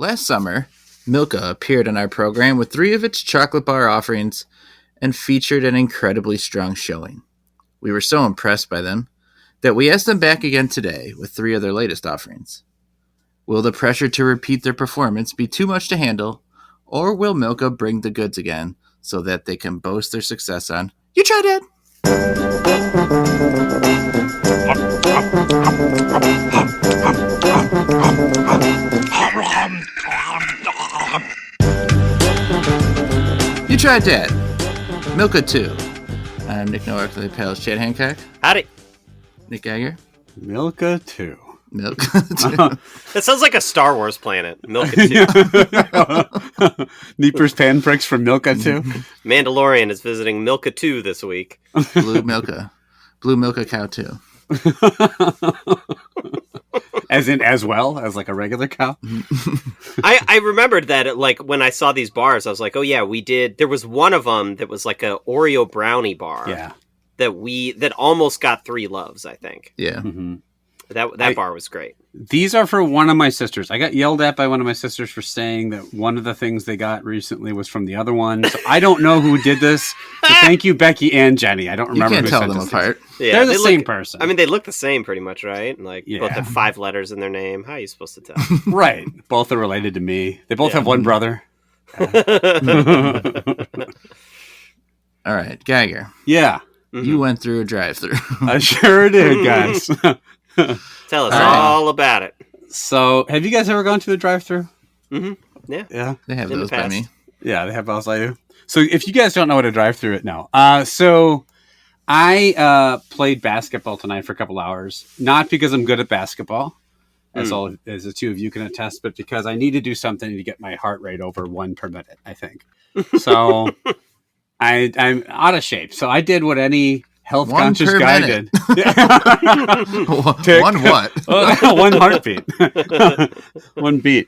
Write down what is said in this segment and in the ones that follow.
Last summer, Milka appeared in our program with 3 of its chocolate bar offerings and featured an incredibly strong showing. We were so impressed by them that we asked them back again today with 3 of their latest offerings. Will the pressure to repeat their performance be too much to handle, or will Milka bring the goods again so that they can boast their success on You Tried Dat? You Tried Dat. Milka 2. I'm Nick Nowak, the pals Chad Hancock. Howdy. Nick Geiger. Milka 2. Milka 2. That sounds like a Star Wars planet. Milka 2. Neeper's Panpricks from Milka 2. Mandalorian is visiting Milka 2 this week. Blue Milka. Blue Milka Cow 2. As well as like a regular cow. I remembered that like when I saw these bars, I was like, oh yeah, we did. There was one of them that was like a Oreo brownie bar. Yeah. That almost got 3 loves, I think. Yeah. Mm-hmm. That bar was great. These are for one of my sisters. I got yelled at by one of my sisters for saying that one of the things they got recently was from the other one. So I don't know who did this. So thank you, Becky and Jenny. I don't remember. You can't tell them apart. Yeah, they're the same person. I mean, they look the same pretty much, right? Like, Yeah. both have 5 letters in their name. How are you supposed to tell? Right. Both are related to me. They both have one brother. All right, Geiger. Yeah. Mm-hmm. You went through a drive-thru. I sure did, guys. Tell us all about it. So, have you guys ever gone to the drive-thru? Mm-hmm. Yeah. Yeah. They have In the those by past. me. Yeah, they have balls like you. So if you guys don't know what a drive-thru is now, so I played basketball tonight for a couple hours, not because I'm good at basketball, as all as the 2 of you can attest, but because I need to do something to get my heart rate over 1 per minute, I think. So I'm out of shape. So I did what any health-conscious 1 per guy minute. did. One what? 1 heartbeat. 1 beat.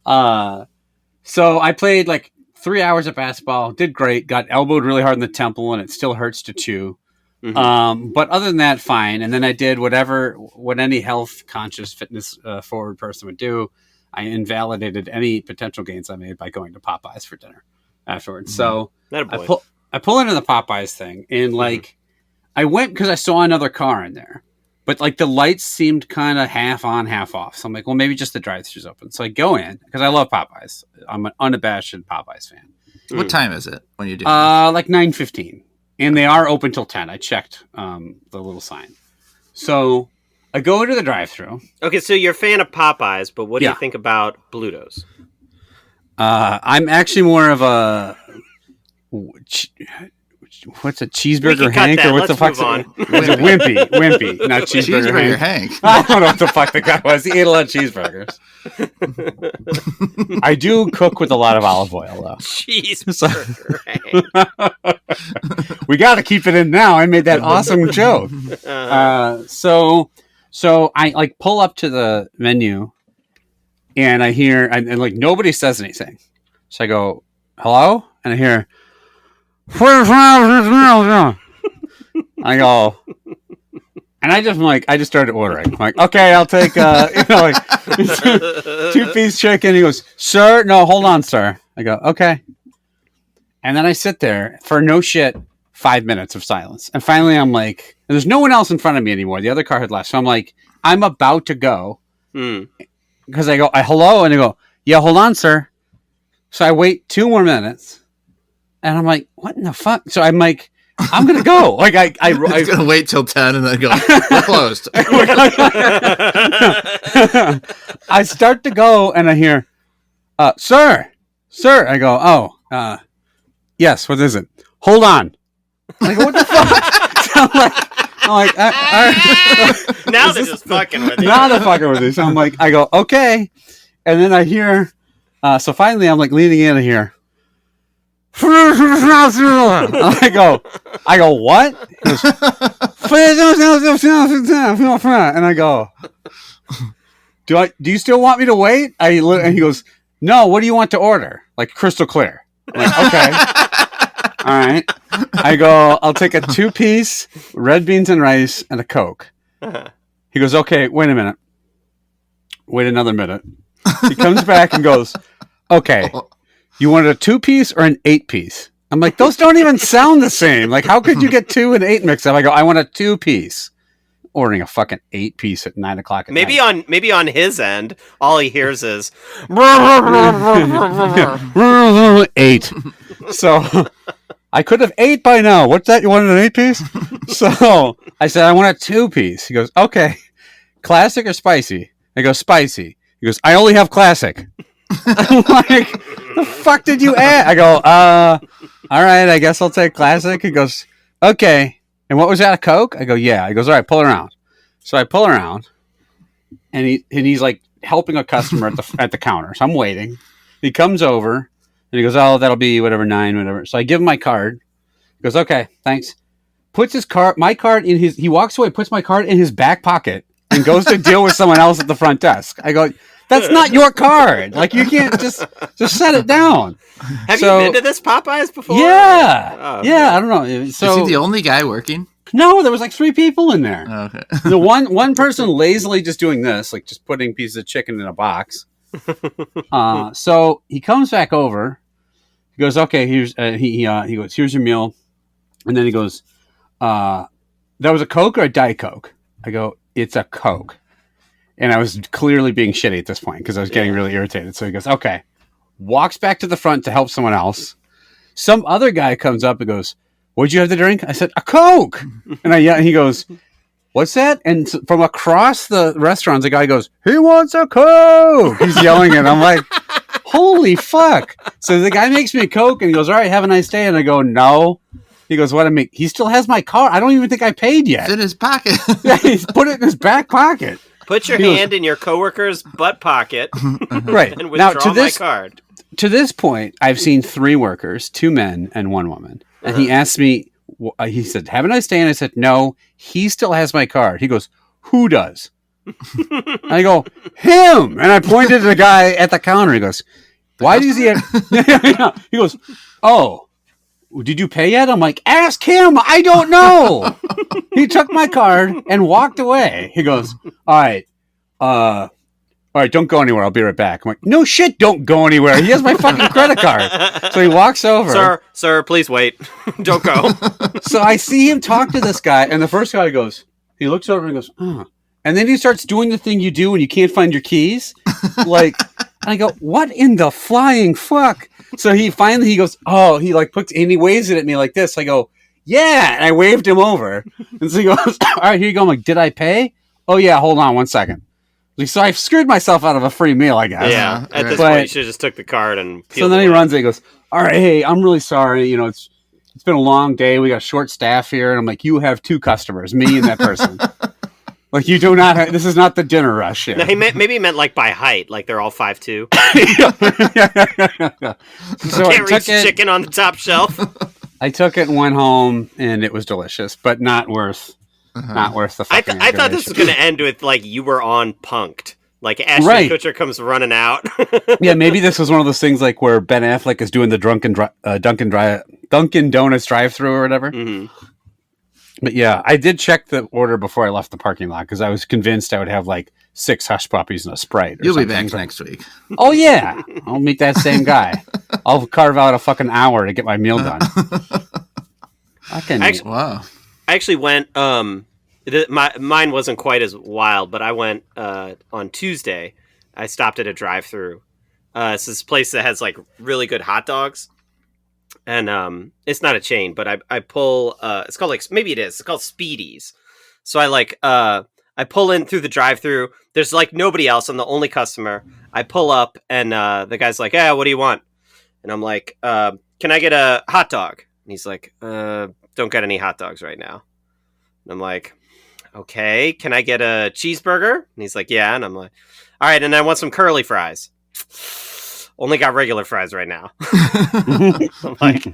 So I played like 3 hours of basketball, did great, got elbowed really hard in the temple, and it still hurts to chew. Mm-hmm. But other than that, fine. And then I did what any health-conscious, fitness-forward person would do. I invalidated any potential gains I made by going to Popeyes for dinner afterwards. So I pull into the Popeyes thing, and like I went because I saw another car in there. But like the lights seemed kind of half on, half off. So I'm like, well, maybe just the drive-thru's open. So I go in because I love Popeyes. I'm an unabashed Popeyes fan. What time is it when you do? Like 9:15, and they are open till 10. I checked the little sign. So I go into the drive-thru. Okay, so you're a fan of Popeyes, but what do Yeah. you think about Bluto's? I'm actually more of a what's a cheeseburger Hank or what the fuck's on. Wimpy, not cheeseburger Hank. I don't know what the fuck the guy was. He ate a lot of cheeseburgers. I do cook with a lot of olive oil though. Cheeseburger. We got to keep it in now. I made that awesome joke. So I like pull up to the menu, and I hear and like nobody says anything. So I go, "Hello," and I hear. I go, and I just started ordering. I'm like, okay, I'll take, 2-piece chicken. He goes, sir, no, hold on, sir. I go, okay. And then I sit there for no shit, 5 minutes of silence. And finally I'm like, and there's no one else in front of me anymore. The other car had left. So I'm like, I'm about to go. Because I go, hello. And I go, yeah, hold on, sir. So I wait 2 more minutes. And I'm like, what in the fuck? So I'm like, I'm going to go. Like, I'm going to wait till 10 and then go, we're closed. I start to go and I hear, sir. I go, yes, what is it? Hold on. I go, what the fuck? So I'm like, all right. Now they're just fucking with you. Now they're fucking with you. So I'm like, I go, okay. And then I hear, so finally I'm like leaning in here. I go, what? He goes, and I go, do you still want me to wait? And he goes, no, what do you want to order? Like crystal clear. I'm like, okay. All right. I go, I'll take a 2-piece red beans and rice and a Coke. He goes, okay, wait a minute. Wait another minute. He comes back and goes, okay, you wanted a 2-piece or an 8-piece? I'm like, those don't even sound the same. Like, how could you get 2 and 8 mixed up? I go, I want a 2-piece. Ordering a fucking 8-piece at 9 o'clock at night. Maybe on his end, all he hears is 8. So I could have 8 by now. What's that? You wanted an 8-piece? So I said, I want a 2-piece. He goes, okay. Classic or spicy? I go, spicy. He goes, I only have classic. I'm like, the fuck did you add? I go, all right, I guess I'll take classic. He goes, okay. And what was that, a Coke? I go, yeah. He goes, all right, pull it around. So I pull around, and he's like helping a customer at the counter. So I'm waiting. He comes over, and he goes, oh, that'll be whatever, 9, whatever. So I give him my card. He goes, okay, thanks. Puts my card in he walks away, puts my card in his back pocket, and goes to deal with someone else at the front desk. I go, that's not your card. Like, you can't just set it down. Have you been to this Popeyes before? Yeah. Oh, yeah, I don't know. So, is he the only guy working? No, there was like 3 people in there. Oh, okay. The one person lazily just doing this, like just putting pieces of chicken in a box. So he comes back over. He goes, okay, here's he goes, here's your meal. And then he goes, that was a Coke or a Diet Coke? I go, it's a Coke. And I was clearly being shitty at this point because I was getting really irritated. So he goes, okay. Walks back to the front to help someone else. Some other guy comes up and goes, what'd you have to drink? I said, a Coke. And he goes, what's that? And from across the restaurant, the guy goes, he wants a Coke. He's yelling it. I'm like, holy fuck. So the guy makes me a Coke and he goes, all right, have a nice day. And I go, no. He goes, what? He still has my card. I don't even think I paid yet. It's in his pocket. Yeah, he's put it in his back pocket. Put your hand in your coworker's butt pocket. Right. And withdraw my card. To this point, I've seen 3 workers, 2 men and 1 woman. And he asked me, he said, have a nice day. And I said, no, he still has my card. He goes, who does? I go, him. And I pointed to the guy at the counter. He goes, why does he have... He goes, oh, did you pay yet? I'm like, ask him. I don't know. He took my card and walked away. He goes, all right, don't go anywhere. I'll be right back. I'm like, no shit, don't go anywhere. He has my fucking credit card. So he walks over. Sir, please wait. Don't go. So I see him talk to this guy, and the first guy goes, he looks over and goes, oh. And then he starts doing the thing you do when you can't find your keys. Like, and I go, what in the flying fuck? So he goes, oh, he like and he waves it at me like this. I go, yeah. And I waved him over. And so he goes, all right, here you go. I'm like, did I pay? Oh yeah, hold on 1 second. So I screwed myself out of a free meal, I guess. Yeah, at this point, you should have just took the card and peeled. So then he runs and he goes, all right, hey, I'm really sorry. You know, it's been a long day. We got short staff here. And I'm like, you have 2 customers, me and that person. Like, you do not this is not the dinner rush here. No, maybe he meant like by height, like they're all 5'2". So can't reach chicken on the top shelf. I took it and went home, and it was delicious, but not worth the fucking I thought this was going to end with, like, you were on Punk'd. Like, Ashton Kutcher comes running out. Yeah, maybe this was one of those things, like, where Ben Affleck is doing the Dunkin' Donuts drive-thru or whatever. Mm-hmm. But yeah, I did check the order before I left the parking lot, because I was convinced I would have, like, 6 Hush Puppies and a Sprite. You'll be back next week. Oh, yeah. I'll meet that same guy. I'll carve out a fucking hour to get my meal done. Wow. I actually went, mine wasn't quite as wild, but I went on Tuesday. I stopped at a drive-thru. It's this place that has, like, really good hot dogs. And it's not a chain, but I pull, it's called, like, maybe it is. It's called Speedies. So I pull in through the drive-thru. There's, like, nobody else. I'm the only customer. I pull up, and the guy's like, "Yeah, what do you want?" And I'm like, "Can I get a hot dog?" And he's like, "Don't get any hot dogs right now." And I'm like, "Okay, can I get a cheeseburger?" And he's like, "Yeah." And I'm like, "All right, and I want some curly fries." Only got regular fries right now. I'm like,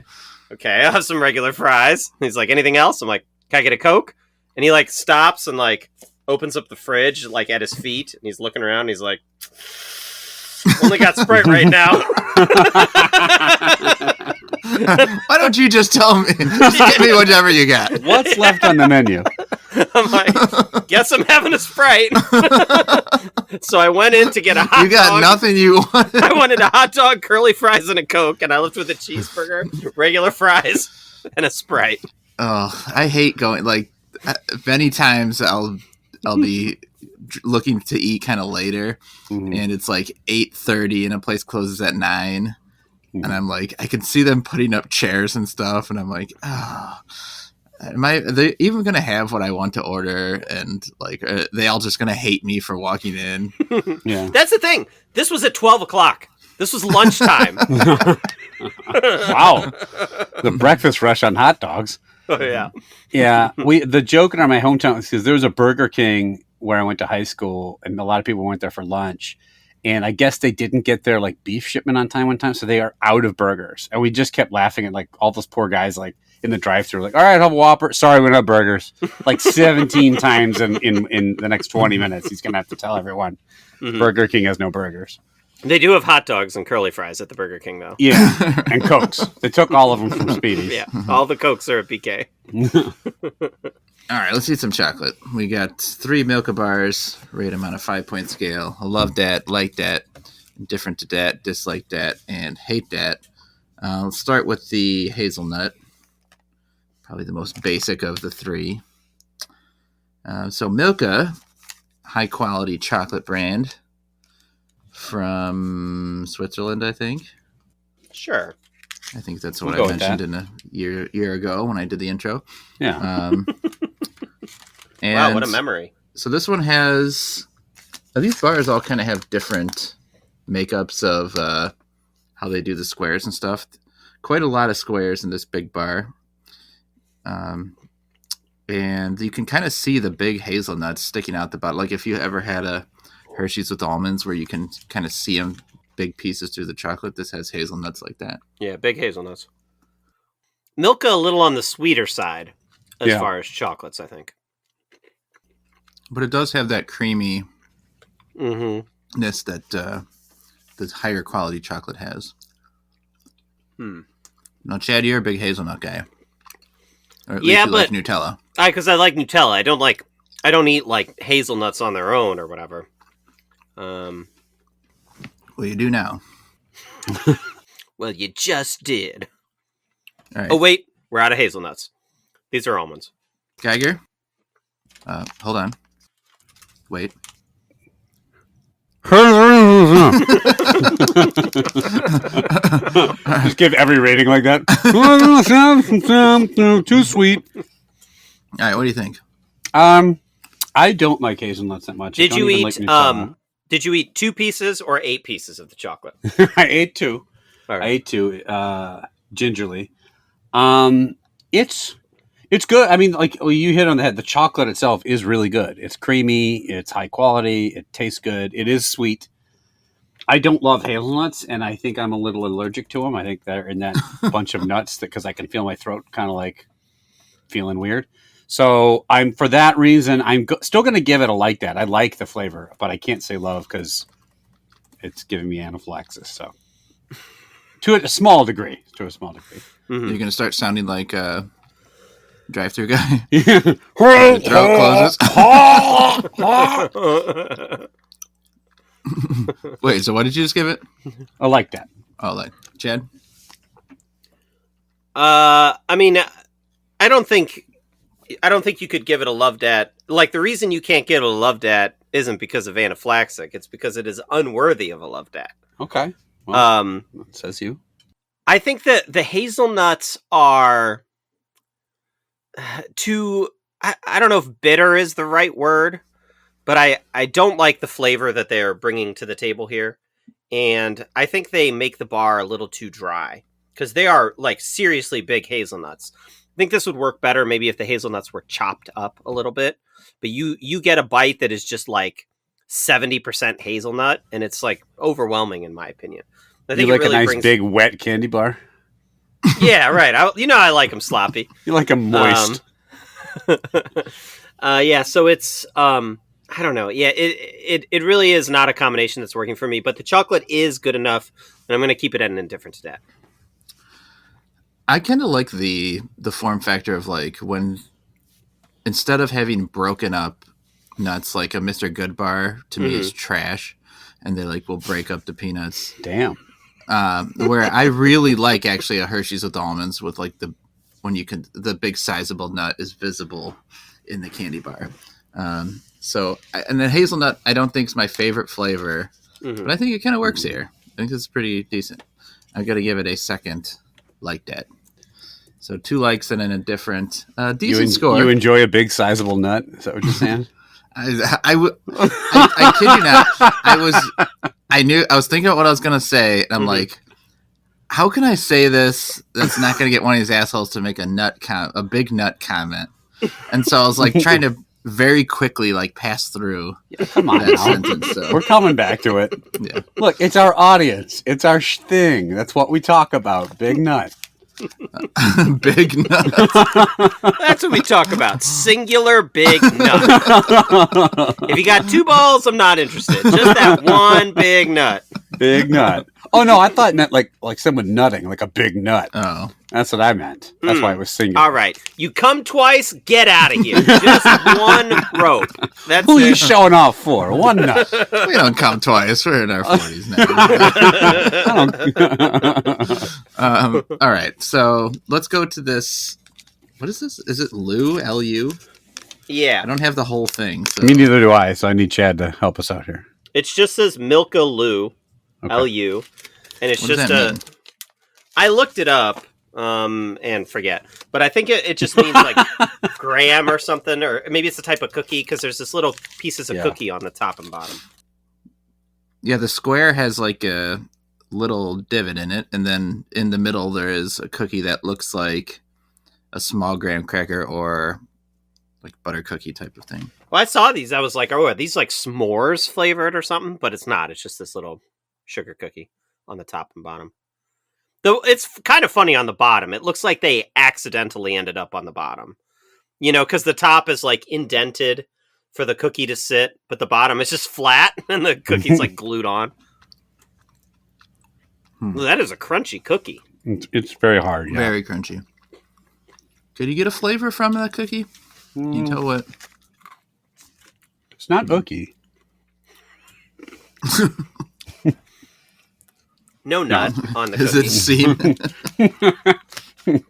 "Okay, I'll have some regular fries." And he's like, "Anything else?" I'm like, "Can I get a Coke?" And he, like, stops and, like, opens up the fridge, like, at his feet. And he's looking around. And he's like, "Only got Sprite right now." Why don't you just tell me? Just get me whatever you got. What's left on the menu? I'm like, guess I'm having a Sprite. So I went in to get a hot dog. You got nothing you wanted. I wanted a hot dog, curly fries, and a Coke, and I left with a cheeseburger, regular fries, and a Sprite. Oh, I hate going, like, many times I'll be looking to eat kind of later, and it's like 8:30 and a place closes at 9, and I'm like, I can see them putting up chairs and stuff, and I'm like, oh, are they even gonna have what I want to order? And like, are they all just gonna hate me for walking in? Yeah, That's the thing. This was at 12 o'clock. This was lunchtime. wow, the breakfast rush on hot dogs. Oh yeah, yeah. The joke in my hometown is because there was a Burger King where I went to high school, and a lot of people went there for lunch. And I guess they didn't get their like beef shipment on time one time, so they are out of burgers. And we just kept laughing at like all those poor guys like in the drive-thru, like, all right, I'll have a Whopper. Sorry, we don't have burgers. Like 17 times in the next 20 minutes, he's gonna have to tell everyone Burger King has no burgers. They do have hot dogs and curly fries at the Burger King, though. Yeah, and Cokes. They took all of them from Speedy's. Yeah, all the Cokes are at BK. All right, let's eat some chocolate. We got 3 Milka bars, rate them on a 5-point scale. I love that, like that, indifferent to that, dislike that, and hate that. Let's start with the hazelnut, probably the most basic of the 3. So Milka, high-quality chocolate brand from Switzerland, I think. Sure. I think that's what I mentioned in a year ago when I did the intro. Yeah. And wow, what a memory. So this one has... these bars all kind of have different makeups of how they do the squares and stuff. Quite a lot of squares in this big bar. And you can kind of see the big hazelnuts sticking out the bottom. Like if you ever had a Hershey's with almonds where you can kind of see them, big pieces through the chocolate, this has hazelnuts like that. Yeah, big hazelnuts. Milka a little on the sweeter side as far as chocolates, I think. But it does have that creaminess that the higher quality chocolate has. Now, Chad, you're a big hazelnut guy. Or at least you like Nutella. Because I like Nutella. I don't eat like hazelnuts on their own or whatever. Well, you do now. Well, you just did. All right. Oh, wait. We're out of hazelnuts. These are almonds. Geiger? Hold on. Wait. Just give every rating like that. Too sweet. All right, what do you think? I don't like hazelnuts that much. Did you eat 2 pieces or 8 pieces of the chocolate? I ate 2. All right. I ate 2 gingerly. It's good. I mean, like you hit on the head. The chocolate itself is really good. It's creamy. It's high quality. It tastes good. It is sweet. I don't love hazelnuts, and I think I'm a little allergic to them. I think they're in that bunch of nuts because I can feel my throat kind of like feeling weird. So for that reason, I'm still going to give it a like that. I like the flavor, but I can't say love because it's giving me anaphylaxis. So to a small degree. You're going to start sounding like a drive-thru guy. Your throat closes. Wait, so what did you just give it? I like that. Oh, like Chad? I mean, I don't think you could give it a love dat. Like, the reason you can't give it a love dat isn't because of anaphylaxis. It's because it is unworthy of a love dat. Okay. Well, says you. I think that the hazelnuts are too... I don't know if bitter is the right word, but I don't like the flavor that they're bringing to the table here. And I think they make the bar a little too dry. Because they are, like, seriously big hazelnuts. I think this would work better maybe if the hazelnuts were chopped up a little bit. But you get a bite that is just like 70% hazelnut, and it's like overwhelming in my opinion. I think you like it really a nice big wet candy bar? Yeah, right. I like them sloppy. You like them moist. Yeah, so it's I don't know. Yeah, it really is not a combination that's working for me, but the chocolate is good enough, and I'm going to keep it at an indifferent to that. I kind of like the form factor of like when instead of having broken up nuts, like a Mr. Good bar to me is trash, and they like will break up the peanuts. Damn. Where I really like actually a Hershey's with almonds with like the big sizable nut is visible in the candy bar. And then hazelnut I don't think is my favorite flavor, but I think it kind of works here. I think it's pretty decent. I've got to give it a second like that. So 2 likes and then a different decent score. You enjoy a big sizable nut? Is that what you're saying? I kid you not. I was thinking about what I was going to say, and I'm like, how can I say this that's not going to get one of these assholes to make a big nut comment? And so I was like trying to very quickly like pass through Come on that now. sentence. So. We're coming back to it. Yeah. Look, it's our audience. It's our thing. That's what we talk about. Big nut. Big nut. That's what we talk about. Singular big nut. If you got 2 balls, I'm not interested. Just that one big nut. Big nut. Oh no, I thought nut like someone nutting, like a big nut. Oh. That's what I meant. That's why it was singular. All right. You come twice, get out of here. Just one rope. That's Who are you it. showing off for? One nut. We don't come twice. We're in our 40s now. All right. So let's go to this. What is this? Is it Lou? L-U? Yeah. I don't have the whole thing. So. Me neither do I, so I need Chad to help us out here. It just says Milka Lou, Okay. L-U, and it's What does just that mean? I looked it up and forget, but I think it just means like graham or something, or maybe it's a type of cookie because there's this little pieces of cookie on the top and bottom. Yeah, the square has like a little divot in it, and then in the middle there is a cookie that looks like a small graham cracker or like butter cookie type of thing. Well, I saw these. I was like, oh, are these like s'mores flavored or something? But it's not. It's just this little sugar cookie on the top and bottom. Though it's kind of funny on the bottom. It looks like they accidentally ended up on the bottom. You know, because the top is like indented for the cookie to sit, but the bottom is just flat and the cookie's like glued on. Well, that is a crunchy cookie. It's very hard. Yeah. Very crunchy. Could you get a flavor from that cookie? Can you tell what? It's not cookie. No nut on the Is cookie. it semen?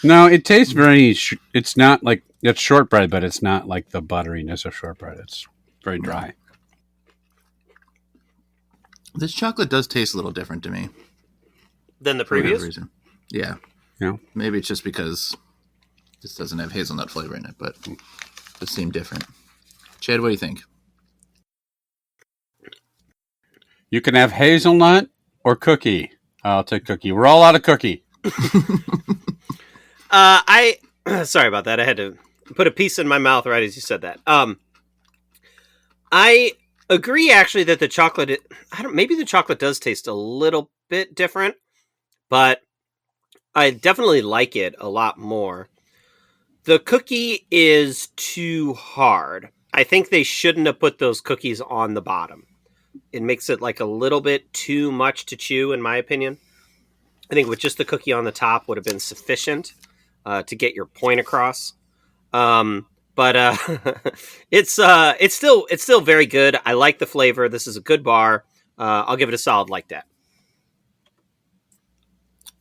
No, it tastes very. It's not like it's shortbread, but it's not like the butteriness of shortbread. It's very dry. This chocolate does taste a little different to me. Than the For whatever previous? reason. Yeah. Yeah. Maybe it's just because this doesn't have hazelnut flavor in it, but it does seem different. Chad, what do you think? You can have hazelnut or cookie. I'll take cookie. We're all out of cookie. Sorry about that. I had to put a piece in my mouth right as you said that. I agree actually that the chocolate, maybe the chocolate does taste a little bit different, but I definitely like it a lot more. The cookie is too hard. I think they shouldn't have put those cookies on the bottom. It makes it like a little bit too much to chew, in my opinion. I think with just the cookie on the top would have been sufficient to get your point across. But it's still very good. I like the flavor. This is a good bar. I'll give it a solid like that.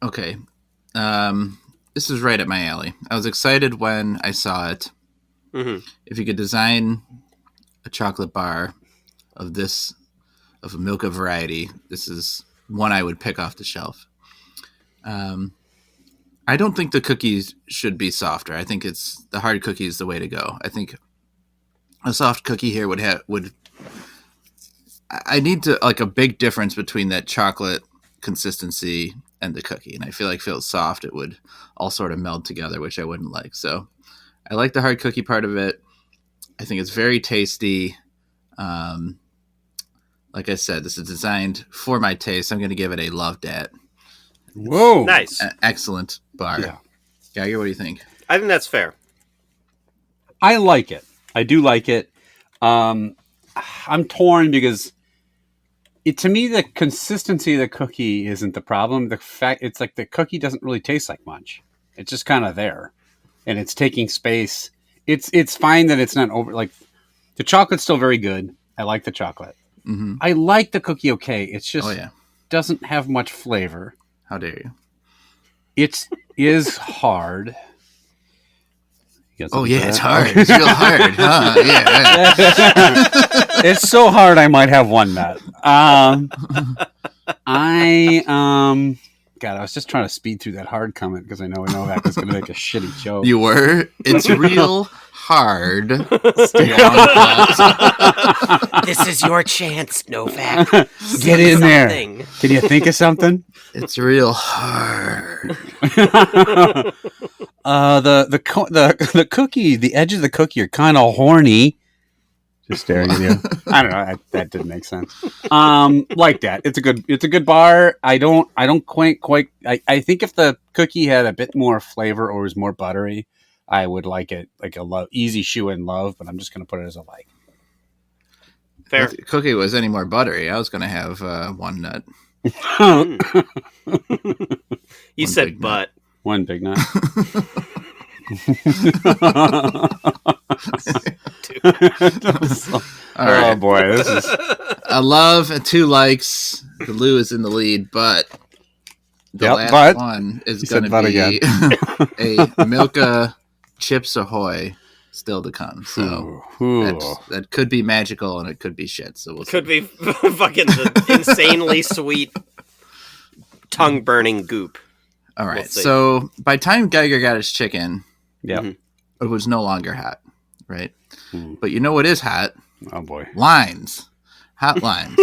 Okay. This is right up my alley. I was excited when I saw it. Mm-hmm. If you could design a chocolate bar of a Milka variety, this is one I would pick off the shelf. I don't think the cookies should be softer. I think the hard cookie is the way to go. I think a soft cookie here I need to like a big difference between that chocolate consistency and the cookie. And I feel like if it was soft, it would all sort of meld together, which I wouldn't like. So I like the hard cookie part of it. I think it's very tasty. Like I said, this is designed for my taste. I'm going to give it a love dat. Whoa. Nice. Excellent bar. Yeah. Geiger, what do you think? I think that's fair. I like it. I do like it. I'm torn because to me, the consistency of the cookie isn't the problem. The fact it's like the cookie doesn't really taste like much. It's just kind of there, and it's taking space it's fine that it's not over. Like the chocolate's still very good. I like the chocolate. Mm-hmm. I like the cookie. Okay, it's just Oh yeah. doesn't have much flavor. How dare you? It is hard. Oh yeah, it's hard. It's real hard, huh? Yeah. It's so hard. I might have one nut. God, I was just trying to speed through that hard comment because I know Novak was going to make a shitty joke. You were. It's real hard. This is your chance, Novak. Get in there. Can you think of something? It's real hard. The cookie, the edge of the cookie are kind of horny. Just staring at you. I don't know. That didn't make sense. Like that. It's a good bar. I don't quite. I think if the cookie had a bit more flavor or was more buttery, I would like it like a easy shoe in love. But I'm just gonna put it as a like. Fair. If the cookie was any more buttery, I was gonna have one nut. You said butt. One big nut. All right. Oh boy, this is A love and 2 likes. The Lou is in the lead, but the last one is going to be a Milka Chips Ahoy still to come. So that could be magical and it could be shit. So we'll see. Could be fucking the insanely sweet, tongue burning goop. All right. So by the time Geiger got his chicken, yeah, it was no longer hot, right? Mm. But you know what is hot? Oh boy, lines, hot lines.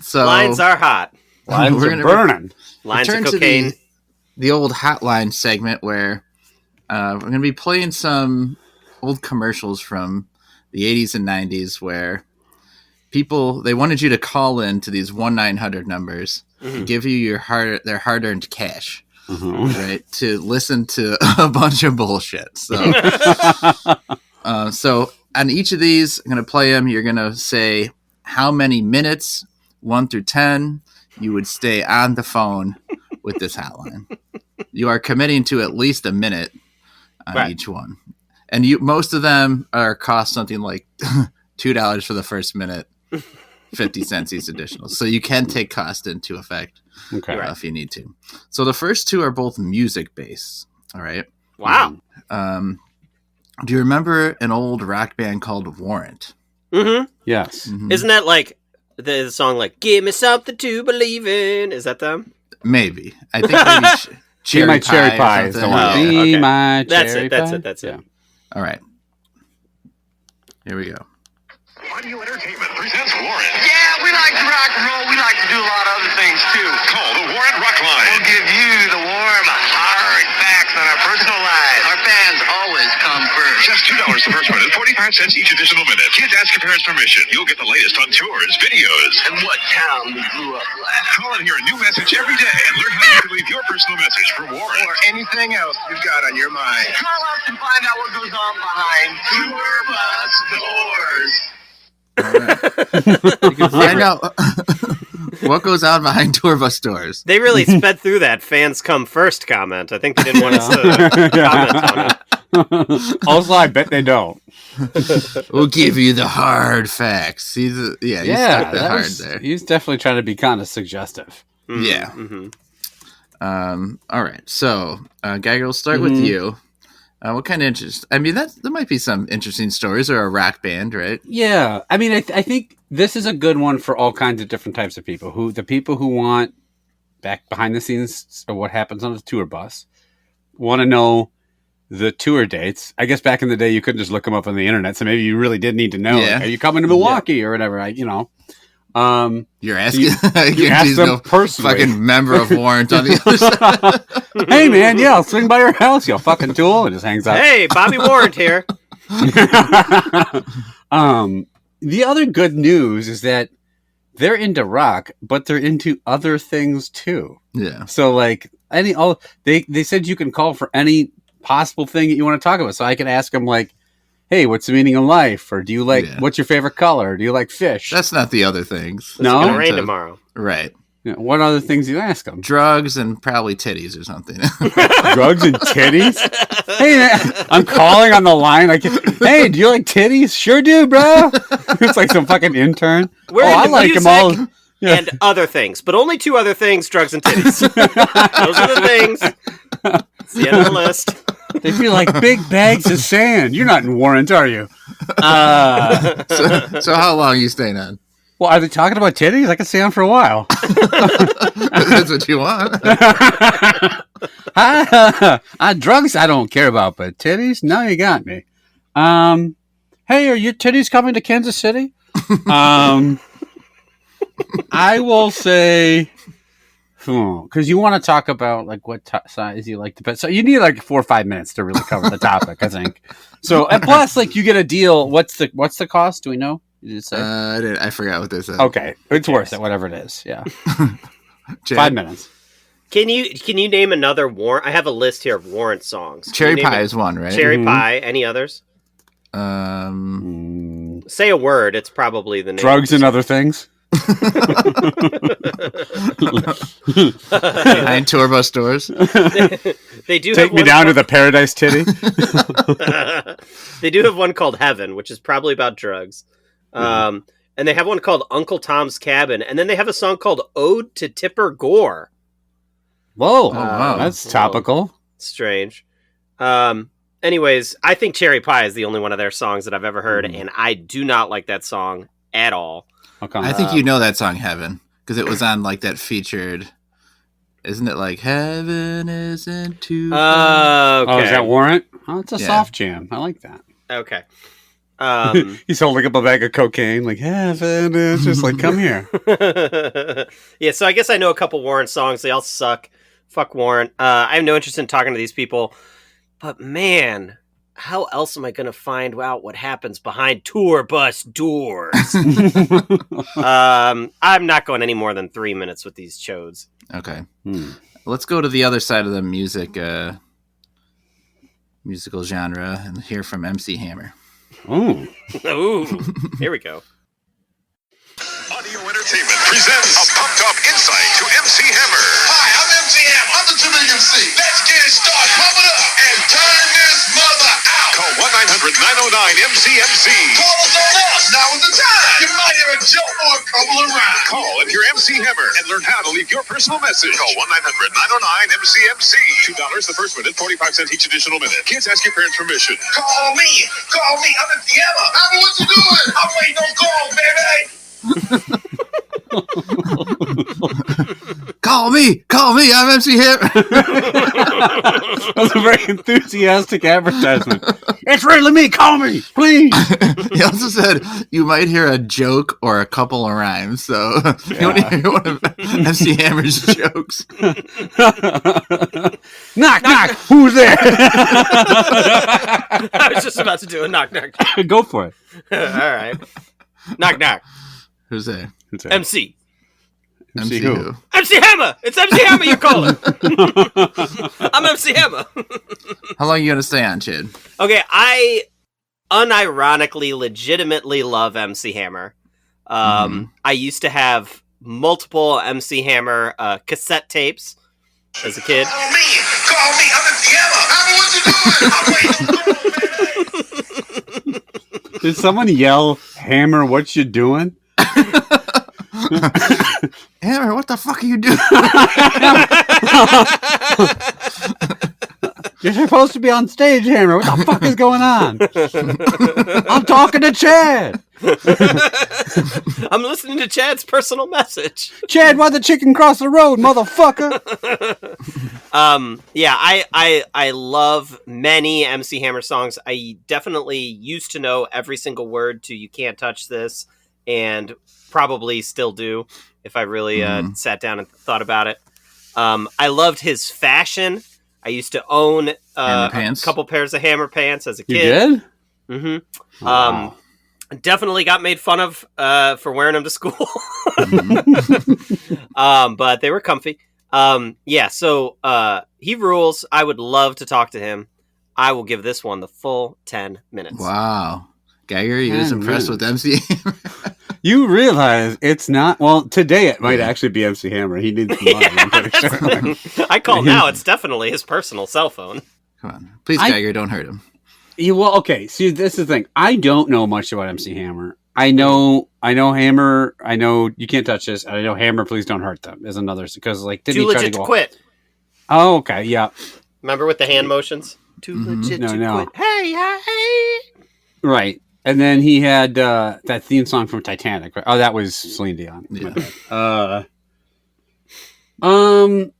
So lines are hot. Lines are burning. Lines of cocaine. To the old hotline segment where we're going to be playing some old commercials from the 80s and 90s where people, they wanted you to call in to these 1-900 numbers and give you their hard-earned cash, right, to listen to a bunch of bullshit. So, so on each of these, I'm going to play them. You're going to say how many minutes, 1 through 10, you would stay on the phone with this hotline. You are committing to at least a minute on each one. And most of them cost something like $2 for the first minute, 50 cents each additional. So you can take cost into effect if you need to. So the first 2 are both music based. All right. Wow. Do you remember an old rock band called Warrant? Mm-hmm. Yes. Mm-hmm. Isn't that like the song like "Give Me Something to Believe In"? Is that them? Maybe. I think maybe Cherry Pie is the one. Be my cherry pie. That's it. All right. Here we go. Audio Entertainment presents Warren. Yeah, we like to rock and roll. We like to do a lot of other things too. Call the Warren Rock Line. We'll give you the warm, hard facts on our personal lives. Our fans always come first. Just $2 the first minute, 45 cents each additional minute. Kids ask your parents' permission. You'll get the latest on tours, videos, and what town we grew up last. Call and hear a new message every day and learn how you can leave your personal message for Warren. Or anything else you've got on your mind. Call us and find out what goes on behind tour bus doors. All right. You can find out what goes on behind tour bus doors. They really sped through that "fans come first" comment. I think they didn't want us to comment on it. Also, I bet they don't. We'll give you the hard facts. He's stuck that hard there. He's definitely trying to be kind of suggestive. Mm-hmm. Yeah. Mm-hmm. All right. So, Geiger, we'll start with you. What kind of interest? I mean, there might be some interesting stories or a rock band, right? Yeah. I mean, I think this is a good one for all kinds of different types of people. The people who want back behind the scenes of what happens on a tour bus, want to know the tour dates. I guess back in the day, you couldn't just look them up on the internet. So maybe you really did need to know. Yeah. Like, are you coming to Milwaukee or whatever? You're asking. You ask them personally. Fucking member of Warrant on the other side. Hey man, I'll swing by your house, you fucking tool, and just hangs out. Hey, Bobby Warrant here. The other good news is that they're into rock, but they're into other things too. Yeah. So like they said you can call for any possible thing that you want to talk about. So I can ask them like, hey, what's the meaning of life? Or do you what's your favorite color? Do you like fish? That's not the other things. No? It's going to rain tomorrow. Right. What other things you ask them? Drugs and probably titties or something. Drugs and titties? Hey, man, I'm calling on the line. Like, hey, do you like titties? Sure do, bro. It's like some fucking intern. We're I into like them all. Yeah. and other things, but only 2 other things: drugs and titties. Those are the things. It's the end of the list. They feel like big bags of sand. You're not in Warrant, are you? So how long are you staying on? Well, are they talking about titties? I can stay on for a while. That's what you want. Drugs I don't care about, but titties? No, you got me. Hey, are your titties coming to Kansas City? I will say, because you want to talk about like what size you like to pet. So you need like 4 or 5 minutes to really cover the topic, I think. So and plus, like you get a deal. What's the cost? Do we know? Did it say? I forgot what they said. Okay, it's worth it, whatever it is. Yeah, Chad? 5 minutes. Can you name another Warrant? I have a list here of Warrant songs. Cherry Pie is one, right? Cherry Pie. Any others? Say a word. It's probably the name. Drugs and other things. Behind Turbo stores. They do Take me down to the Paradise Titty. They do have one called Heaven, which is probably about drugs. And they have one called Uncle Tom's Cabin, and then they have a song called Ode to Tipper Gore. Whoa, wow. That's topical. Strange. Anyways, I think Cherry Pie is the only one of their songs that I've ever heard, and I do not like that song at all. Okay. I think you know that song Heaven because it was on like that featured. Isn't it like Heaven isn't too far? Okay. Oh, is that Warrant? Oh, it's a Yeah. soft jam. I like that. Okay. He's holding up a bag of cocaine, like heaven is just like, come here. Yeah, so I guess I know a couple Warrant songs. They all suck. Fuck Warrant. I have no interest in talking to these people. But man, how else am I going to find out what happens behind tour bus doors? I'm not going any more than 3 minutes with these chodes. Okay. Let's go to the other side of the musical genre and hear from MC Hammer. Ooh. Ooh, here we go. Audio Entertainment presents a pumped up insight to MC Hammer. Hi, I'm MC Hammer. I'm the too big MC. Let's get it started. Pump it up and turn this mother out. Call 1-900-909-MCMC. Call us on us. Now is the time. You might hear a joke or a couple of rhymes. Call and hear MC Hammer and learn how to leave your personal message. Call 1-900-909-MCMC. $2 the first minute, 45 cents each additional minute. Kids, ask your parents' permission. Call me. Call me. I'm MC Hammer. Hammer, what you doing? I'm waiting on calls, baby. Call me, I'm MC Hammer. That was a very enthusiastic advertisement. It's really me, call me, please. He also said you might hear a joke or a couple of rhymes, so you want to hear one of MC Hammer's jokes. Knock, knock, who's there? I was just about to do a knock, knock. Go for it. All right. Knock, knock. Who's there? MC. MC who? MC Hammer! It's MC Hammer you're calling! I'm MC Hammer. How long are you going to stay on, Chid? Okay, I unironically, legitimately love MC Hammer. I used to have multiple MC Hammer cassette tapes as a kid. Call me, I'm MC Hammer. Hammer, what you doing? I'm waiting on calls, baby. Did someone yell, Hammer, what you doing? Hammer, what the fuck are you doing? You're supposed to be on stage, Hammer. What the fuck is going on? I'm talking to Chad. I'm listening to Chad's personal message. Chad, why the chicken cross the road, motherfucker? Yeah, I love many MC Hammer songs. I definitely used to know every single word to You Can't Touch This, and probably still do if I really sat down and thought about it. I loved his fashion. I used to own a couple pairs of Hammer pants as a kid. You did? Mm-hmm. Wow. Definitely got made fun of for wearing them to school. But they were comfy. Yeah, so he rules. I would love to talk to him. I will give this one the full 10 minutes. Wow. Geiger, you was impressed with MC Hammer? You realize it's not. Well, today it might actually be MC Hammer. He needs money. I'm pretty sure. I call now. It's definitely his personal cell phone. Come on. Please, Geiger, don't hurt him. Well, okay. See, this is the thing. I don't know much about MC Hammer. I know Hammer. I know you can't touch this. I know Hammer. Please don't hurt them. Is another because like did Too he try legit to to go? quit. Oh, okay, yeah. Remember with the hand motions? Too legit to quit. Hey, hey. Right, and then he had that theme song from Titanic. Right? Oh, that was Celine Dion. Yeah.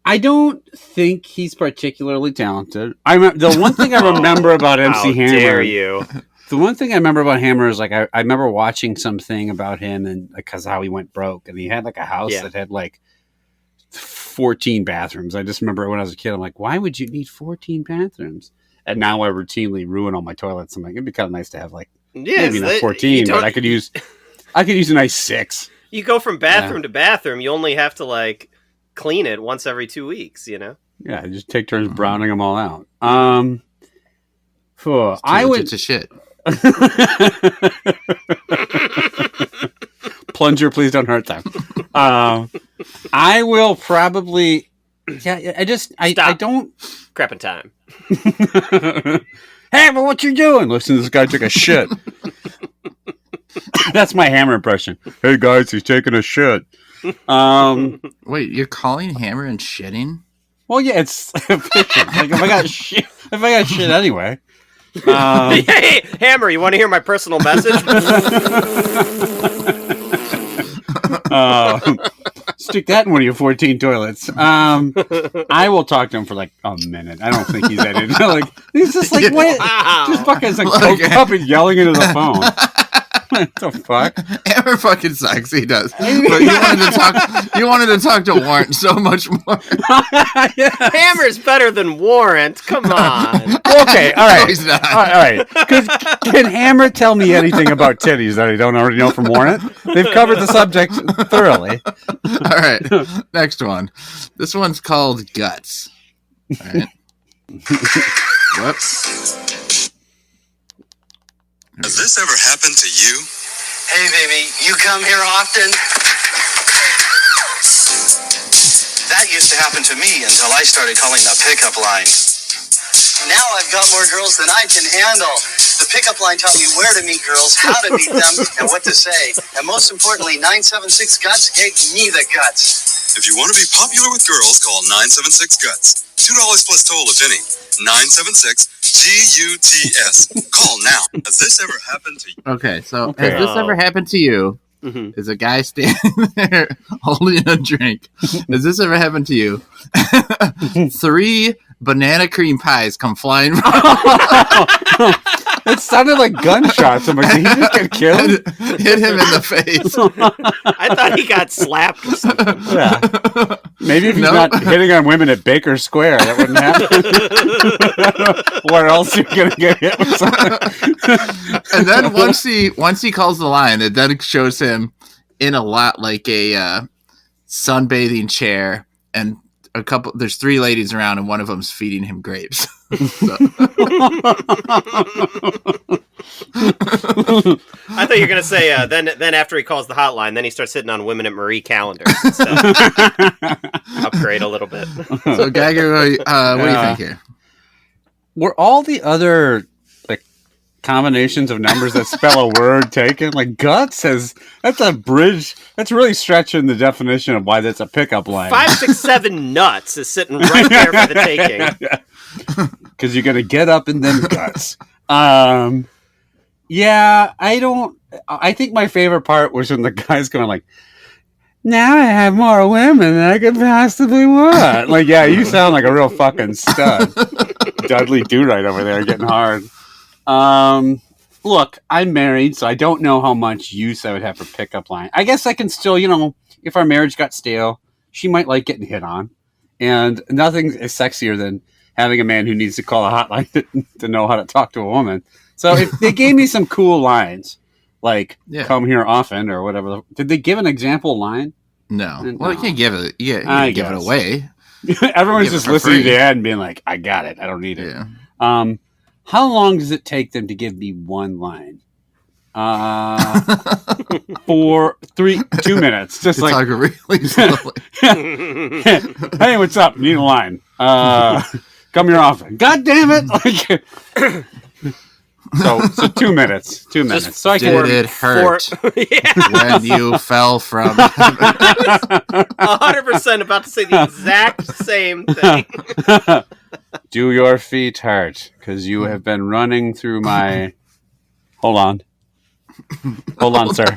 I don't think he's particularly talented. The one thing I remember about MC Hammer. How dare you? The one thing I remember about Hammer is like I remember watching something about him and because how he went broke and he had like a house that had like 14 bathrooms. I just remember when I was a kid, I'm like, why would you need 14 bathrooms? And now I routinely ruin all my toilets. I'm like, it'd be kind of nice to have like maybe not 14, but I could use a nice 6. You go from bathroom to bathroom. You only have to like clean it once every 2 weeks. You know. Yeah, just take turns browning them all out. I would to shit. Plunger, please don't hurt them. I will probably. Yeah, I don't. Crapping time. Hey, but what you doing? Listen, this guy took a shit. That's my Hammer impression. Hey guys, he's taking a shit. Wait, you're calling Hammer and shitting? Well, yeah, it's efficient. Like if I got shit anyway. Hey, Hammer, you want to hear my personal message? Stick that in one of your 14 toilets. I will talk to him for like a minute. I don't think he's that into like he's just like what? Just fucking like coked up and yelling into the phone. What the fuck? Hammer fucking sucks. He does. But you wanted to talk to Warrant so much more. Yes. Hammer's better than Warrant. Come on. Okay, all right. No, he's not. All right. Can Hammer tell me anything about titties that I don't already know from Warrant? They've covered the subject thoroughly. All right. Next one. This one's called Guts. All right. Whoops. Has this ever happened to you? Hey, baby, you come here often? That used to happen to me until I started calling the pickup line. Now I've got more girls than I can handle. The pickup line taught me where to meet girls, how to meet them, and what to say. And most importantly, 976 Guts gave me the guts. If you want to be popular with girls, call 976 Guts. $2 plus toll if any. 976 GUTS. Call now. Has this ever happened to you? Okay, so has this ever happened to you? Mm-hmm. Is a guy standing there holding a drink? Has this ever happened to you? 3 banana cream pies come flying. It sounded like gunshots. I'm like, did he just get killed? Hit him in the face. I thought he got slapped or something. Yeah. Maybe if he's not hitting on women at Baker Square, that wouldn't happen. Where else are you going to get hit with something? And then once he calls the line, it then shows him in a lot like a sunbathing chair, and there's 3 ladies around, and one of them's feeding him grapes. I thought you were gonna say then after he calls the hotline, then he starts hitting on women at Marie calendars instead. Upgrade a little bit. So Geiger, what do you think here? Were all the other like combinations of numbers that spell a word taken? Like guts that's a bridge. That's really stretching the definition of why that's a pickup line. 5, 6, 7 nuts is sitting right there for the taking. Because you're gonna get up and then guts. Yeah, I think my favorite part was when the guy's going like, now I have more women than I could possibly want. Like, yeah, you sound like a real fucking stud. Dudley Do-Right over there getting hard. Look, I'm married, so I don't know how much use I would have for pickup line. I guess I can still, if our marriage got stale, she might like getting hit on. And nothing is sexier than having a man who needs to call a hotline to know how to talk to a woman. So if they gave me some cool lines, like "come here often" or whatever. Did they give an example line? No. Well, you can't give it. You can't give it away. Everyone's just listening to the ad and being like, "I got it. I don't need it." Yeah. How long does it take them to give me one line? 2 minutes. Just You talk really slowly. Hey, what's up? Need a line. Come here often. God damn it! So 2 minutes. 2 minutes. So I can. Did it hurt Yeah. when you fell from? 100% about to say the exact same thing. Do your feet hurt? Because you have been running through my. Hold on. Hold on, sir.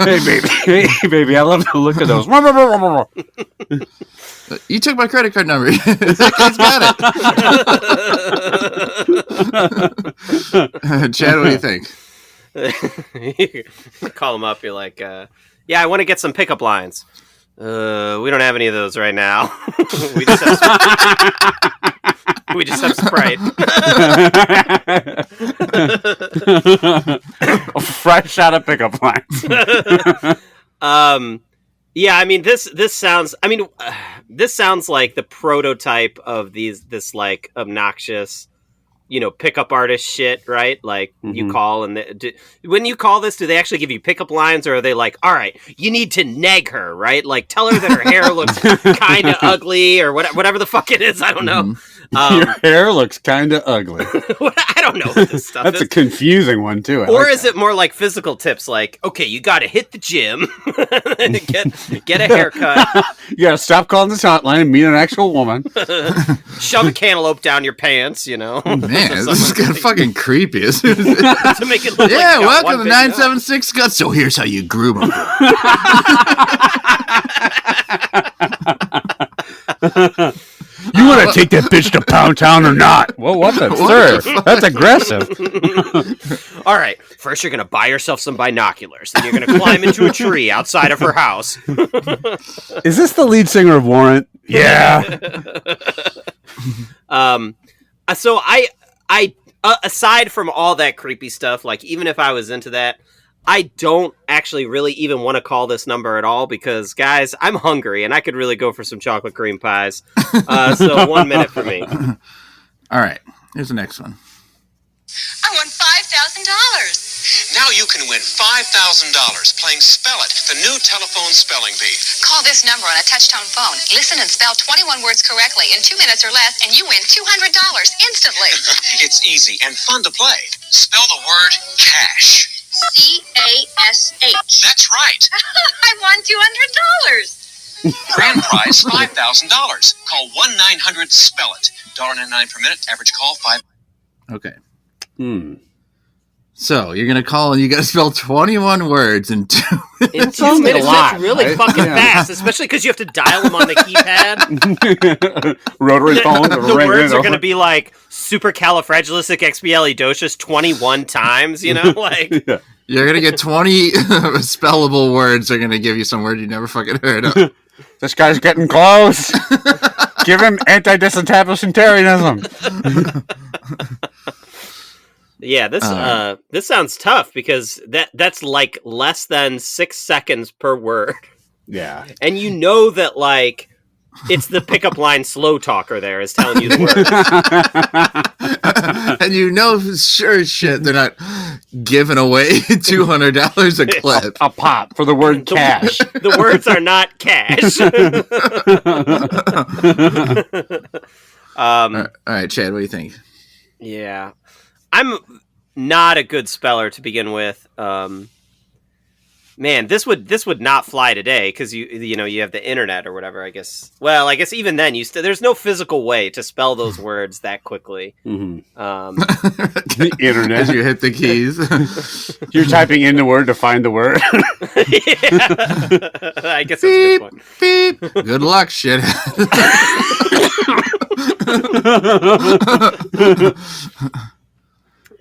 Hey, baby. Hey, baby. I love to look at those. You took my credit card number. That guy's got it. Chad, what do you think? You call him up. You're like, yeah, I want to get some pickup lines. We don't have any of those right now. We just have Sprite. Fresh out of pickup lines. Yeah, I mean this sounds. I mean, this sounds like the prototype of this like obnoxious, pickup artist shit, right? Like you call and when you call this, do they actually give you pickup lines, or are they like, all right, you need to nag her, right? Like tell her that her hair looks kind of ugly or whatever the fuck it is. I don't know. Your hair looks kind of ugly. I don't know what this stuff That's is. a confusing one too. Or is it more like physical tips? Like, okay, you got to hit the gym, get a haircut, You gotta stop calling this hotline and meet an actual woman. shove a cantaloupe down your pants, Man, this is getting fucking creepy. to make it look Yeah, like you got welcome one to big 976 Guts. So here's how you groom them. You want to take that bitch to Pound Town or not? Well, what the sir? That's aggressive. nut. All right, first you're gonna buy yourself some binoculars, then you're gonna climb into a tree outside of her house. Is this the lead singer of Warrant? Yeah. So I aside from all that creepy stuff, like even if I was into that, I don't actually really even want to call this number at all because, guys, I'm hungry and I could really go for some chocolate cream pies. So 1 minute for me. All right, here's the next one. I won $5,000. Now you can win $5,000 playing Spell It, the new telephone spelling bee. Call this number on a touch-tone phone. Listen and spell 21 words correctly in 2 minutes or less, and you win $200 instantly. It's easy and fun to play. Spell the word cash. CASH. That's right. I won $200. Grand prize $5,000. Call 1-900-SPELL-IT. $1.99 per minute. Average call $5. Okay. So you're gonna call and you gotta spell 21 words in 2 minutes. In 2 sounds like minutes, a lot, that's really right? fucking Yeah. fast, especially because you have to dial them on the keypad. Rotary phone. The words are going to be like supercalifragilisticexpialidocious 21 times, like. Yeah. You're gonna get 20 spellable words. They're gonna give you some word you never fucking heard of. This guy's getting close. Give him anti-disestablishmentarianism. Yeah, this sounds tough because that's like less than 6 seconds per word. Yeah. And you know that like it's the pickup line slow talker there is telling you the words. And you know, sure as shit, they're not giving away $200 a clip. A pop for the word cash. The words are not cash. All right, Chad, what do you think? Yeah. I'm not a good speller to begin with. Man, this would not fly today because you have the internet or whatever. I guess. Well, I guess even then there's no physical way to spell those words that quickly. The internet. As you hit the keys. You're typing in the word to find the word. Yeah. I guess that's a good point. Beep. Good luck, shit.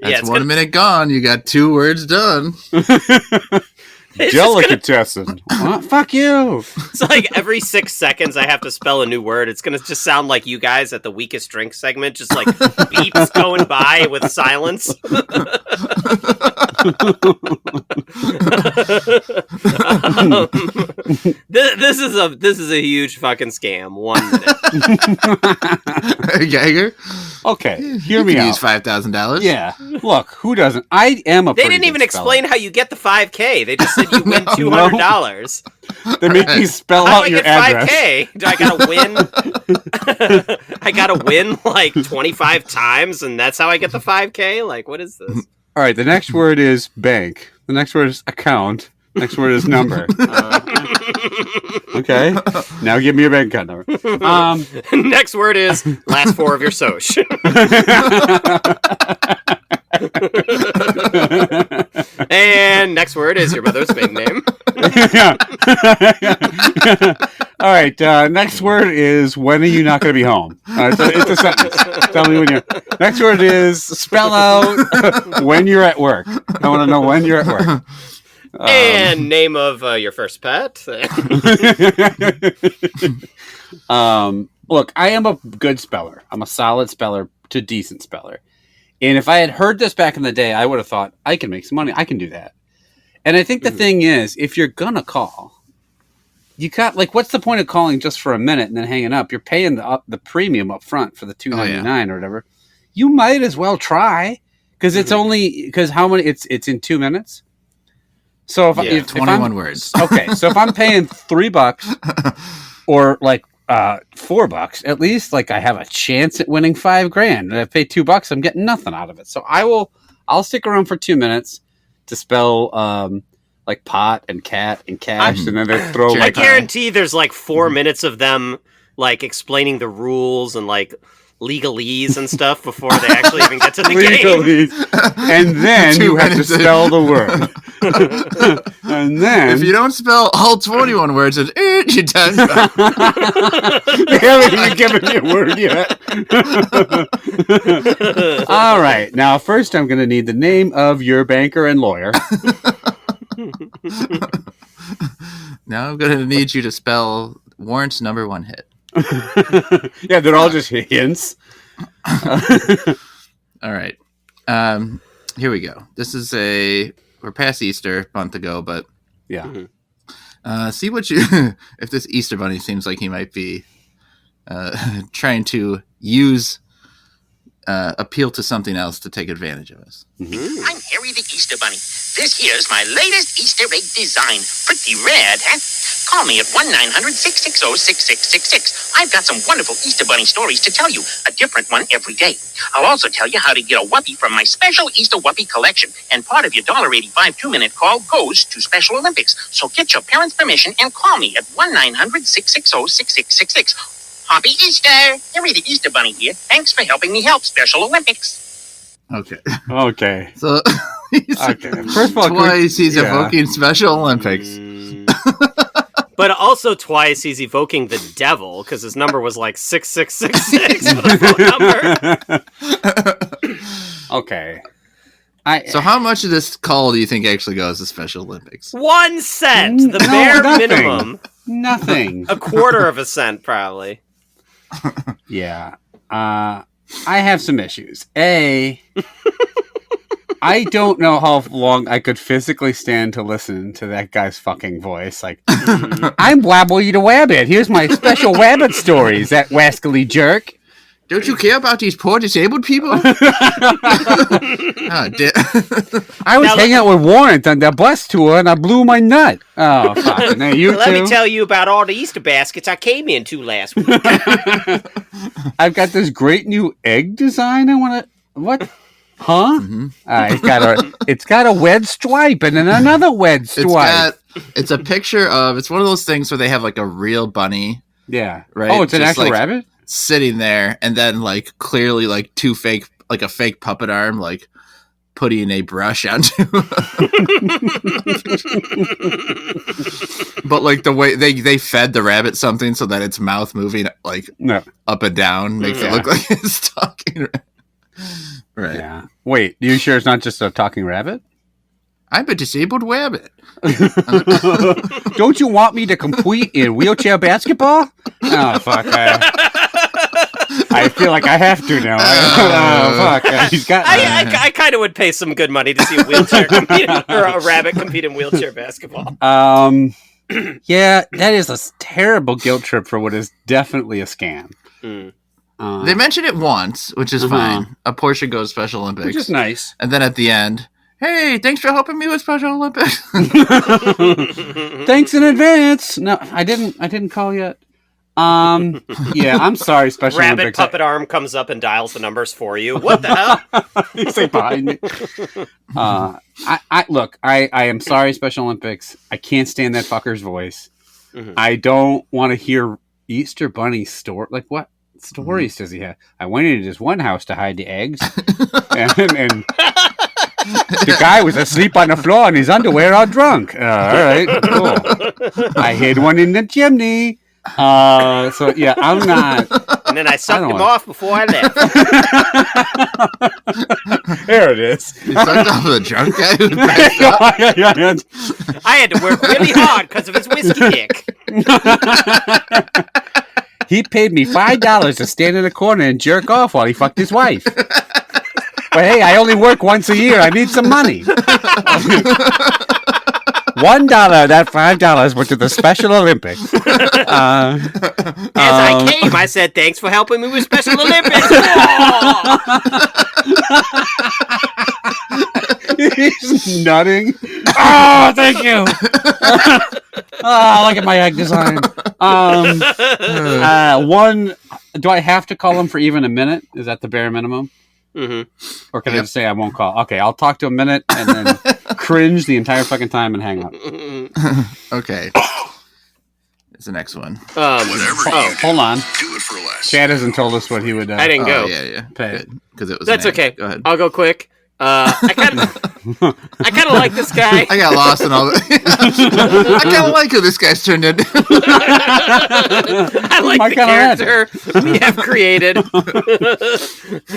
That's 1 minute gone. You got 2 words done. Delicatessen. Fuck you. It's like every 6 seconds I have to spell a new word. It's going to just sound like you guys at the weakest drink segment, just like beeps going by with silence. This is a huge fucking scam. 1 minute. Geiger. Okay, hear me You out. use $5,000. Yeah, look, who doesn't? I am a. They pretty didn't even good explain speller. how you get the 5K. They just said you win $200. They make me spell How do I out your get address. 5K? Do I gotta win? I gotta win like 25 times, and that's how I get the 5K? Like, what is this? All right, the next word is bank. The next word is account. Next word is number. Okay, now give me your bank account number. Next word is last 4 of your soch. And next word is your mother's maiden name. Yeah. All right. Next word is when are you not going to be home? It's a sentence. Tell me when you're. Next word is spell out when you're at work. I want to know when you're at work. And name of your first pet. Look, I am a good speller. I'm a solid speller to decent speller. And if I had heard this back in the day, I would have thought, I can make some money. I can do that. And I think the thing is, if you're going to call, you got like, what's the point of calling just for a minute and then hanging up? You're paying the premium up front for the $2.99 or whatever. You might as well try because it's only because how many? It's in 2 minutes. So if 21 words. Okay, so if I'm paying $3 or like $4, at least like I have a chance at winning $5,000. And if I pay $2, I'm getting nothing out of it. So I'll stick around for 2 minutes to spell like pot and cat and cash, and then they throw. I guarantee there's like 4 minutes of them like explaining the rules and like legalese and stuff before they actually even get to the game. And then you have to spell the word. And then if you don't spell all 21 words, it's you're done. They haven't even given me a word yet. All right. Now, first I'm going to need the name of your banker and lawyer. Now I'm going to need you to spell warrant's number 1 hit. Yeah, they're all just hints. All right. Here we go. This is we're past Easter a month ago, but Yeah. see what you if this Easter bunny seems like he might be trying to use appeal to something else to take advantage of us. I'm Harry the Easter Bunny. This here's my latest Easter egg design. Pretty rad, huh? Call me at 1-900-660-6666. I've got some wonderful Easter Bunny stories to tell you, a different one every day. I'll also tell you how to get a Whoopie from my special Easter Whoopie collection. And part of your $1.85 2-minute call goes to Special Olympics. So get your parents' permission and call me at 1-900-660-6666. Happy Easter! Harry the Easter Bunny here. Thanks for helping me help Special Olympics. Okay. Okay. So First of all, twice he's evoking Special Olympics. But also twice he's evoking the devil because his number was like 6666 for the phone number. Okay. So how much of this call do you think actually goes to Special Olympics? 1 cent, the bare nothing. minimum. Nothing. A quarter of a cent, probably. Yeah. I have some issues. I don't know how long I could physically stand to listen to that guy's fucking voice. Like, I'm Wabbly the Wabbit. Here's my special Wabbit stories, that wascally jerk. Don't you care about these poor disabled people? I was hanging out with Warren on the bus tour, and I blew my nut. Oh, fuck. Now, you Let too? me tell you about all the Easter baskets I came into last week. I've got this great new egg design I want to... What? Huh? Mm-hmm. It's got a red stripe and then another red stripe. It's a picture of... It's one of those things where they have like a real bunny. Yeah. Right? Oh, it's an Just actual like rabbit? Sitting there, and then like clearly like a fake puppet arm like putting a brush onto but like the way they fed the rabbit something so that its mouth moving like up and down makes it look like it's talking. Right. Yeah. Wait, you sure it's not just a talking rabbit? I'm a disabled rabbit. Don't you want me to compete in wheelchair basketball? Oh, fuck. I feel like I have to now. Fuck. He's got. I kind of would pay some good money to see a wheelchair compete or a rabbit compete in wheelchair basketball. Yeah, that is a terrible guilt trip for what is definitely a scam. They mention it once, which is fine. A portion goes Special Olympics, Which is nice. and then at the end, hey, thanks for helping me with Special Olympics. Thanks in advance. No, I didn't call yet. Yeah, I'm sorry, Special Rabbit Olympics. puppet arm comes up and dials the numbers for you. What the hell? He's like behind me. I am sorry, Special Olympics. I can't stand that fucker's voice. Mhm. I don't want to hear Easter Bunny story. Like, what stories does he have? I went into this one house to hide the eggs, and the guy was asleep on the floor in his underwear, all drunk. All right, cool. I hid one in the chimney. So yeah, I'm not. And then I sucked him off before I left. There it is. You sucked off the drunk guy who passed out? I had to work really hard because of his whiskey dick. He paid me $5 to stand in the corner and jerk off while he fucked his wife. But hey, I only work once a year. I need some money. $1, that $5 went to the Special Olympics. As I came, I said, thanks for helping me with Special Olympics. He's nutting. Oh, thank you. Oh, look at my egg design. One, do I have to call him for even a minute? Is that the bare minimum? Mm-hmm. Or can I just say I won't call? Okay, I'll talk to a minute and then cringe the entire fucking time and hang up. Okay. It's the next one. Hold on. Do it for less. Chad hasn't told us what he would. I didn't go. Yeah. Pay. Because it was. That's an ad. okay. Go ahead. I'll go quick. I kind of like this guy. I got lost in all the... I kind of like who this guy's turned into. I like the character we have created.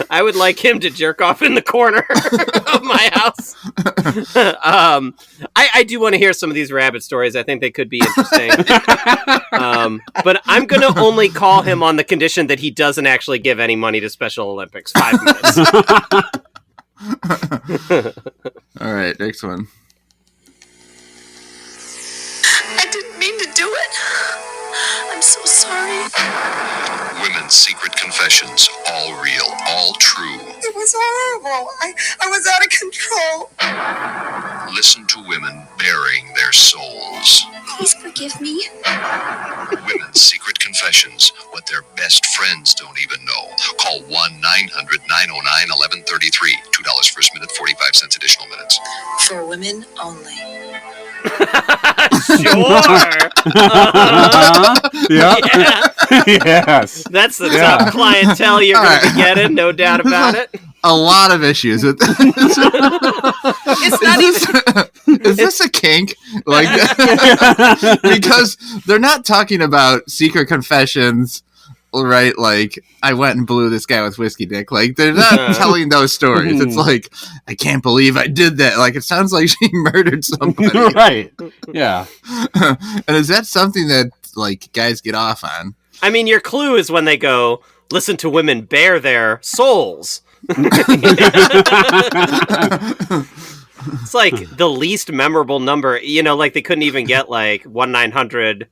I would like him to jerk off in the corner of my house. I do want to hear some of these rabbit stories. I think they could be interesting. But I'm going to only call him on the condition that he doesn't actually give any money to Special Olympics. 5 minutes. All right, next one. I didn't mean to do it. I'm so sorry. Women's secret confessions, all real, all true. It was horrible. I was out of control. Listen to women bearing their souls. Please forgive me. Women's secret confessions, what their best friends don't even know. Call 1-900-909-1133. $2 first minute, 45 cents additional minutes. For women only. Sure. Yeah. Yeah. Yes. That's the top clientele you're going to be getting, no doubt about it. A lot of issues with this. It's not even... Is this a kink? Like, because they're not talking about secret confessions, right? Like, I went and blew this guy with whiskey dick. Like, they're not telling those stories. It's like, I can't believe I did that. Like, it sounds like she murdered somebody. Right. Yeah. And is that something that, like, guys get off on? I mean, your clue is when they go, listen to women bare their souls. It's like the least memorable number, like they couldn't even get like 1-900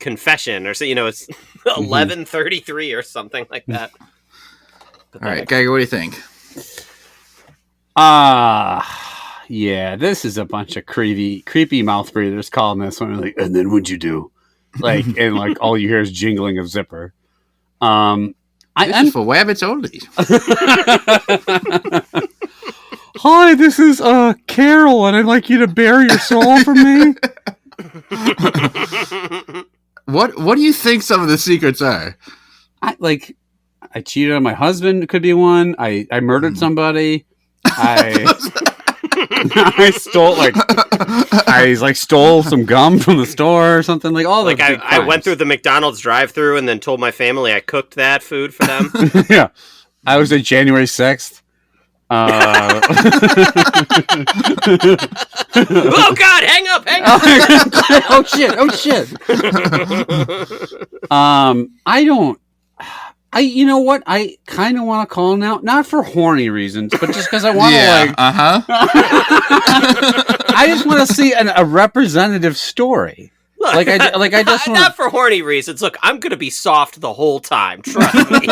confession or so, it's 1133 or something like that. All right, Geiger, what do you think? Yeah, this is a bunch of creepy mouth breathers calling this one like, and then what'd you do? Like, and like all you hear is jingling of zipper. This is for wabbits only. Hi, this is Carol, and I'd like you to bare your soul for me. What do you think some of the secrets are? I cheated on my husband. Could be one. I murdered somebody. I stole some gum from the store or something like all like the I went through the McDonald's drive-through and then told my family I cooked that food for them. Yeah, I was at January 6th. Oh God! Hang up! Oh shit! I don't. You know what? I kind of want to call now, not for horny reasons, but just because I want to I just want to see a representative story. Look, I just wanna... not for horny reasons. Look, I'm gonna be soft the whole time. Trust me.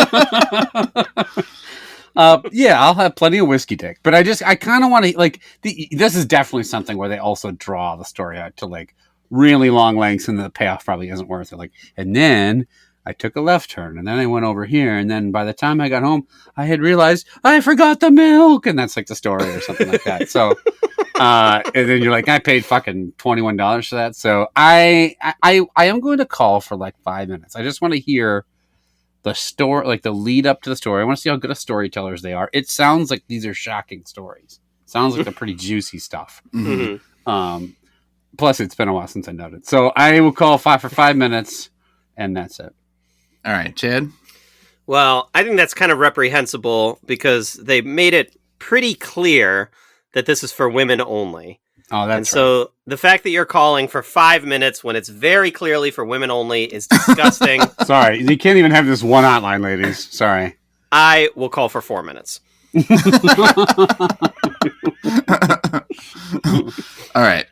Yeah, I'll have plenty of whiskey dick, but I kind of want to like. This is definitely something where they also draw the story out to like really long lengths, and the payoff probably isn't worth it. Like, and then I took a left turn, and then I went over here, and then by the time I got home, I had realized I forgot the milk, and that's like the story or something like that. So, and then you're like, I paid fucking $21 for that. So I am going to call for like 5 minutes. I just want to hear the story, like the lead up to the story. I want to see how good of storytellers they are. It sounds like these are shocking stories. Sounds like they're pretty juicy stuff. Mm-hmm. Plus, it's been a while since I noted. So I will call for 5 minutes, and that's it. All right, Chad? Well, I think that's kind of reprehensible because they made it pretty clear that this is for women only. Oh, that's and so the fact that you're calling for 5 minutes when it's very clearly for women only is disgusting. Sorry, you can't even have this one hotline, ladies. Sorry. I will call for 4 minutes. All right.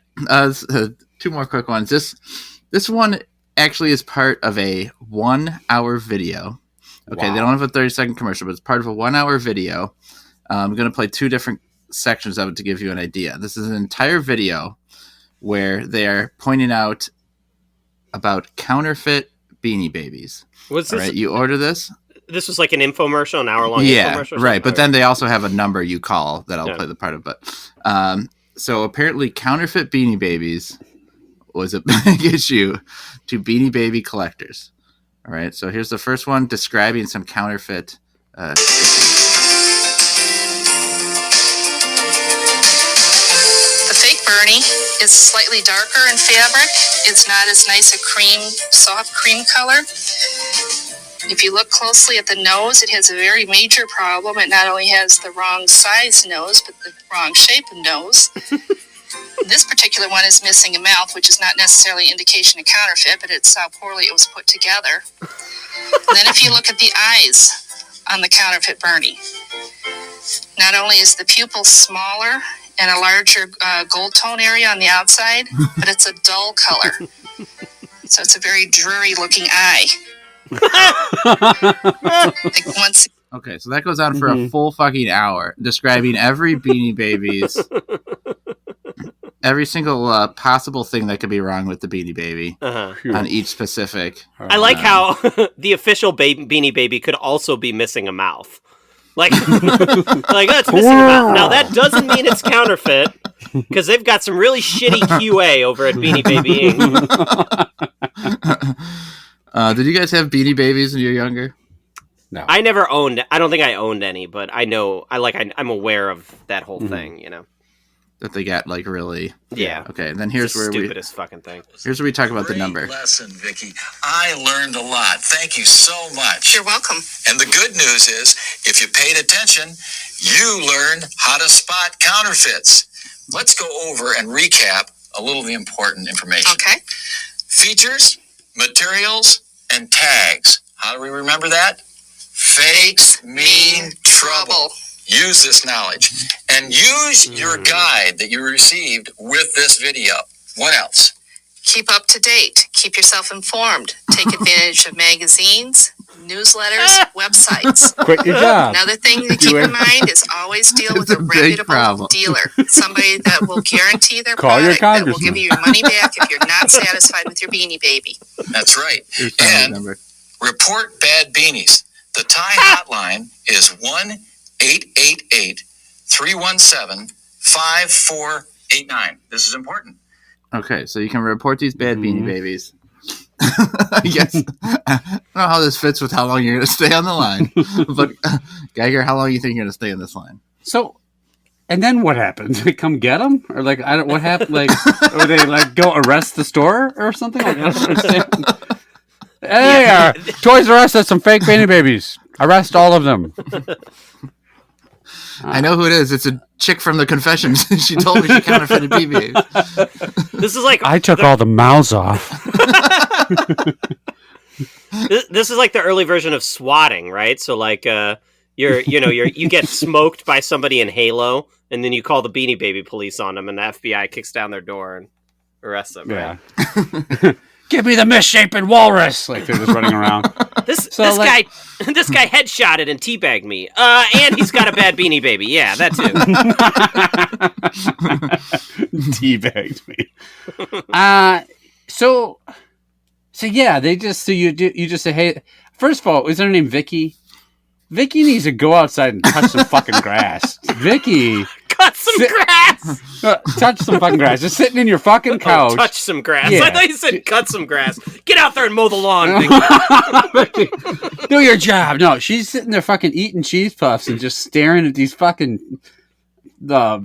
Two more quick ones. This one actually is part of a 1 hour video. Okay, They don't have a 30-second commercial, but it's part of a 1 hour video. I'm going to play two different sections of it to give you an idea. This is an entire video where they are pointing out about counterfeit Beanie Babies. Was this? All right, you order this. This was like an infomercial, an hour-long infomercial? Right, but then they also have a number you call that I'll play the part of. But so apparently counterfeit Beanie Babies was a big issue to Beanie Baby collectors. All right, so here's the first one describing some counterfeit issues. The fake Bernie is slightly darker in fabric. It's not as nice a soft cream color. If you look closely at the nose, it has a very major problem. It not only has the wrong size nose, but the wrong shape of nose. This particular one is missing a mouth, which is not necessarily indication of counterfeit, but it's how poorly it was put together. And then if you look at the eyes on the counterfeit Bernie, not only is the pupil smaller and a larger gold tone area on the outside, but it's a dull color. So it's a very dreary looking eye. Okay, so that goes on for a full fucking hour, describing every Beanie Babies, every single possible thing that could be wrong with the Beanie Baby on each specific. I like how the official Beanie Baby could also be missing a mouth. Like, it's missing a mouth. Now, that doesn't mean it's counterfeit, because they've got some really shitty QA over at Beanie Baby Inc. Did you guys have Beanie Babies when you were younger? No. I never owned. I don't think I owned any, but I know. I'm aware of that whole thing. You know that they got like really. Yeah. Okay, and then here's the where stupidest fucking thing. Here's where we talk about the number. Lesson, Vicky. I learned a lot. Thank you so much. You're welcome. And the good news is, if you paid attention, you learned how to spot counterfeits. Let's go over and recap a little of the important information. Okay. Features, materials, and tags. How do we remember that? Fakes mean trouble. Use this knowledge. And use your guide that you received with this video. What else? Keep up to date. Keep yourself informed. Take advantage of magazines, newsletters, websites. Quit your job. Another thing to keep in mind is always deal with a reputable dealer. Somebody that will guarantee their product, that will give you your money back if you're not satisfied with your Beanie Baby. That's right. And report bad beanies. The Thai hotline is 1-888-317-5489. This is important. Okay, so you can report these bad Beanie Babies. I guess I don't know how this fits with how long you're going to stay on the line, but Geiger, how long do you think you're going to stay on this line? So, and then what happens? They come get them, or like what happened? Like, or they like go arrest the store or something? Like, I don't understand. Hey, Toys R Us has some fake Beanie Babies. Arrest all of them. I know who it is. It's a chick from the confessions. She told me she counterfeited BBs. This is like I took all the mouths off. This is like the early version of swatting, right? So like you get smoked by somebody in Halo, and then you call the Beanie Baby police on them, and the FBI kicks down their door and arrests them. Yeah. Right? Give me the misshapen walrus! Like they're just running around. This guy headshotted and teabagged me. And he's got a bad Beanie Baby. Yeah, that too. Teabagged me. So yeah, you just say, hey. First of all, is her name Vicky? Vicky needs to go outside and touch some fucking grass. Vicky. Cut some grass! Touch some fucking grass. Just sitting in your fucking couch. Oh, touch some grass. Yeah. I thought you said cut some grass. Get out there and mow the lawn, Vicky. Do your job. No, she's sitting there fucking eating cheese puffs and just staring at these fucking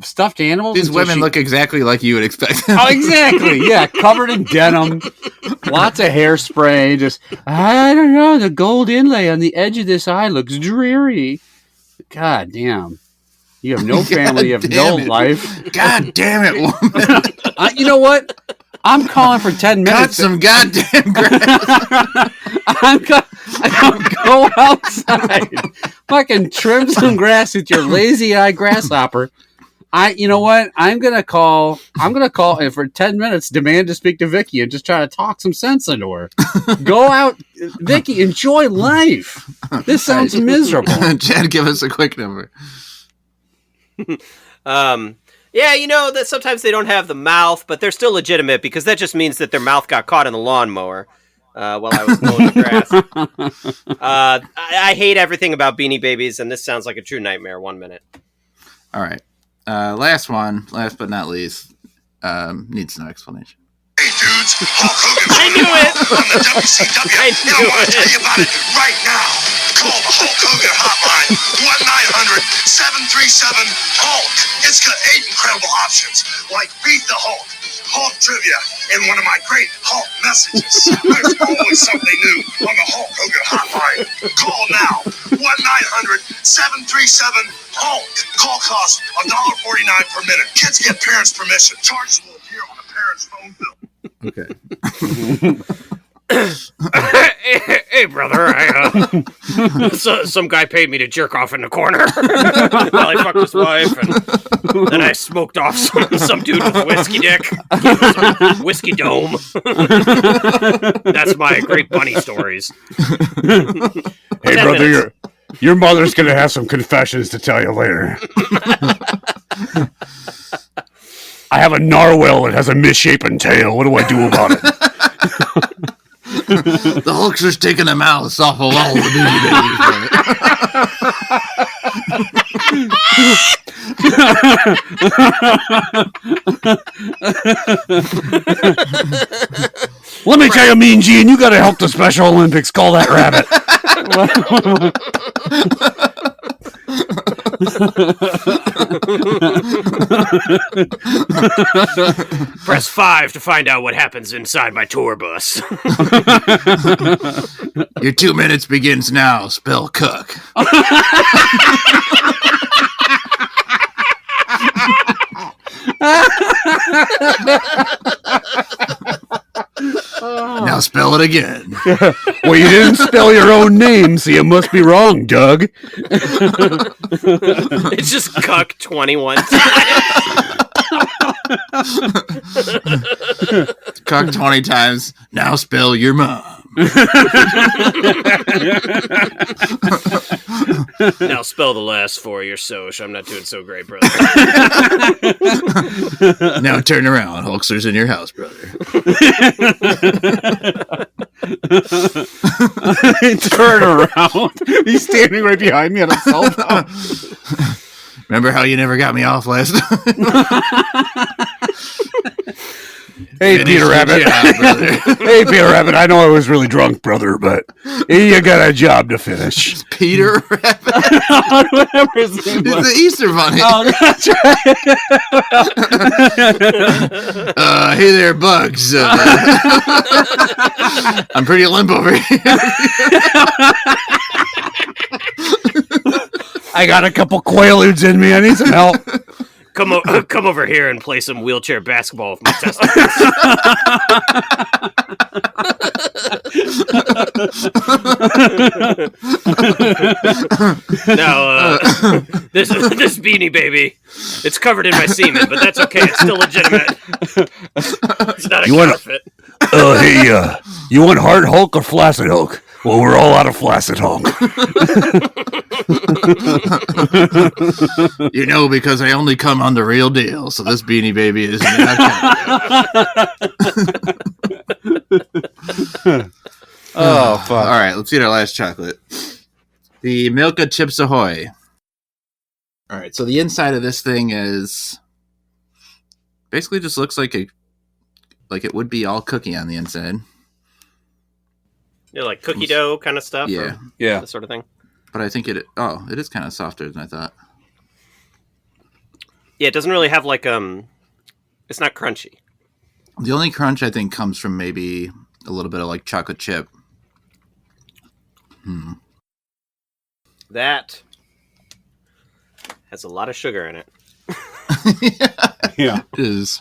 stuffed animals. These women look exactly like you would expect. Oh, exactly. Yeah, covered in denim. Lots of hairspray. Just, I don't know, the gold inlay on the edge of this eye looks dreary. God damn. You have no family. You have no life. God damn it, woman. You know what? I'm calling for 10 minutes. Cut some goddamn grass. I'm go outside. Fucking trim some grass with your lazy eye grasshopper. You know what? I'm gonna call and for 10 minutes demand to speak to Vicky and just try to talk some sense into her. Go out, Vicky, enjoy life. This sounds miserable. Chad, give us a quick number. Yeah, that sometimes they don't have the mouth, but they're still legitimate because that just means that their mouth got caught in the lawnmower while I was mowing the grass. I hate everything about Beanie Babies, and this sounds like a true nightmare. 1 minute. All right. Last but not least, needs no explanation. Hey dudes, Hulk Hogan. I knew it. On the WCW. I And I want to tell you about it right now. Call the Hulk Hogan hotline, 1-900-737-HULK. It's got 8 incredible options, like Beat the Hulk, Hulk Trivia, and one of my great Hulk messages. There's always something new on the Hulk Hogan hotline. Call now, 1-900-737-HULK. Call costs $1.49 per minute. Kids get parents' permission. Charges will appear on a parent's phone bill. Okay. Hey, brother, some guy paid me to jerk off in the corner while I fucked his wife, and then I smoked off some dude with whiskey dick, some whiskey dome. That's my great bunny stories. Hey, brother, your mother's gonna have some confessions to tell you later. I have a narwhal that has a misshapen tail. What do I do about it? The Hulkster's taking a mouse off of all the Beanie Babies. Let me tell you, Mean Gene, you gotta help the Special Olympics. Call that rabbit. Press 5 to find out what happens inside my tour bus. Your 2 minutes begins now. Spell cook. Now spell it again. Well, you didn't spell your own name, so you must be wrong, Doug. It's just cuck 21 times. Cock 20 times. Now spell your mom. Now spell the last 4 of your soch. I'm not doing so great, brother. Now turn around. Hulkster's in your house, brother. Turn around. He's standing right behind me on a cell phone. Remember how you never got me off last time? Hey, Finish Peter your Rabbit. job, brother. Hey, Peter Rabbit. I know I was really drunk, brother, but you got a job to finish. Peter Rabbit? Whatever his name It's was. the Easter Bunny. Oh, that's right. Hey there, Bugs. I'm pretty limp over here. I got a couple Quaaludes in me. I need some help. come over here and play some wheelchair basketball with my testicles. Now, this Beanie Baby, it's covered in my semen, but that's okay. It's still legitimate. It's not a counterfeit. Hey, you want hard Hulk or flaccid Hulk? Well, we're all out of flaccid Hulk. Because I only come on the real deal, so this Beanie Baby is not Oh, fuck. All right, let's eat our last chocolate. The Milka Chips Ahoy. All right, so the inside of this thing is basically just looks like it would be all cookie on the inside. Like cookie dough kind of stuff? Yeah. Yeah. That sort of thing? But I think it is kind of softer than I thought. Yeah, it doesn't really have it's not crunchy. The only crunch I think comes from maybe a little bit of like chocolate chip. That has a lot of sugar in it. Yeah. It is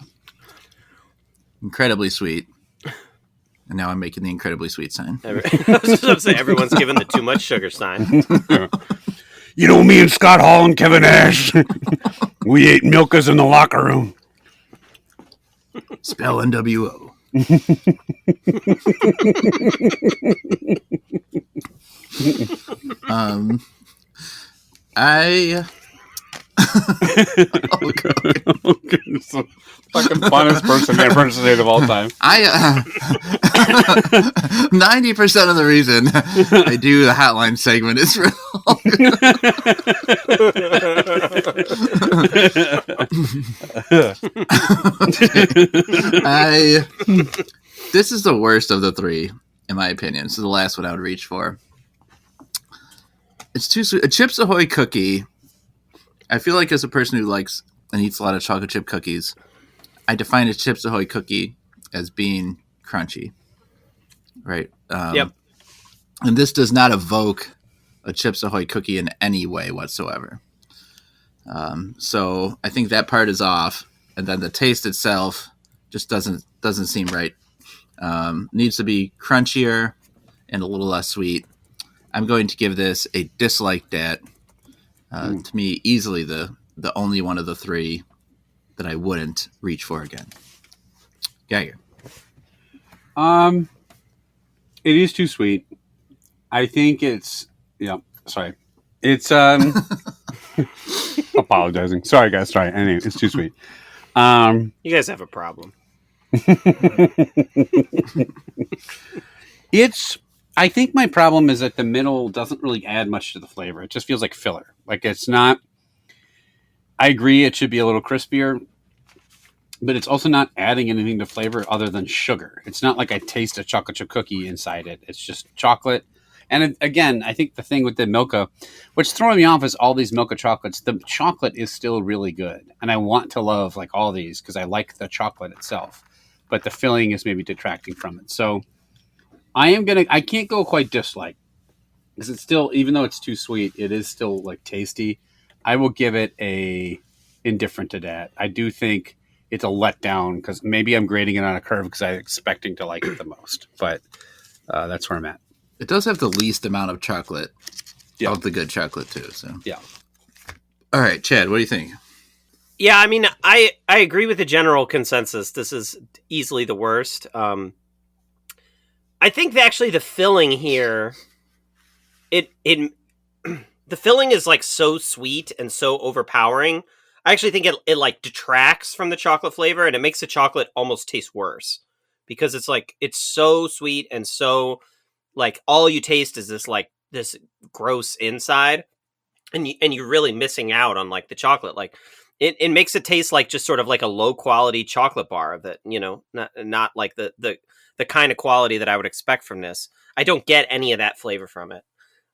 incredibly sweet. And now I'm making the incredibly sweet sign. I was just going to say, everyone's given the too much sugar sign. You know, me and Scott Hall and Kevin Nash, we ate Milkas in the locker room. Spell NWO. Fucking funnest person impersonator of all time. 90% of the reason I do the hotline segment is for this is the worst of the three, in my opinion. This is the last one I would reach for. It's too sweet. A Chips Ahoy cookie. I feel like as a person who likes and eats a lot of chocolate chip cookies, I define a Chips Ahoy cookie as being crunchy, right? Yep. And this does not evoke a Chips Ahoy cookie in any way whatsoever. So I think that part is off, and then the taste itself just doesn't seem right. Needs to be crunchier and a little less sweet. I'm going to give this a dislike dat. To me, easily the only one of the three that I wouldn't reach for again. Geiger. It is too sweet. I think it's sorry. It's apologizing. Sorry guys, sorry. Anyway, it's too sweet. You guys have a problem. I think my problem is that the middle doesn't really add much to the flavor. It just feels like filler. Like it's not. I agree it should be a little crispier, but it's also not adding anything to flavor other than sugar. It's not like I taste a chocolate chip cookie inside it. It's just chocolate. And again, I think the thing with the Milka, what's throwing me off is all these Milka chocolates. The chocolate is still really good. And I want to love like all these because I like the chocolate itself. But the filling is maybe detracting from it. So I can't go quite dislike because it's still, even though it's too sweet, it is still like tasty. I will give it a indifferent to that. I do think it's a letdown because maybe I'm grading it on a curve because I'm expecting to like it the most. But that's where I'm at. It does have the least amount of chocolate of the good chocolate too. So yeah. All right, Chad, what do you think? Yeah, I mean, I agree with the general consensus. This is easily the worst. I think actually the filling here, the filling is like so sweet and so overpowering. I actually think it like detracts from the chocolate flavor and it makes the chocolate almost taste worse because it's like it's so sweet and so like all you taste is this gross inside, and you're really missing out on like the chocolate. Like it makes it taste like just sort of like a low quality chocolate bar that not like the kind of quality that I would expect from this. I don't get any of that flavor from it.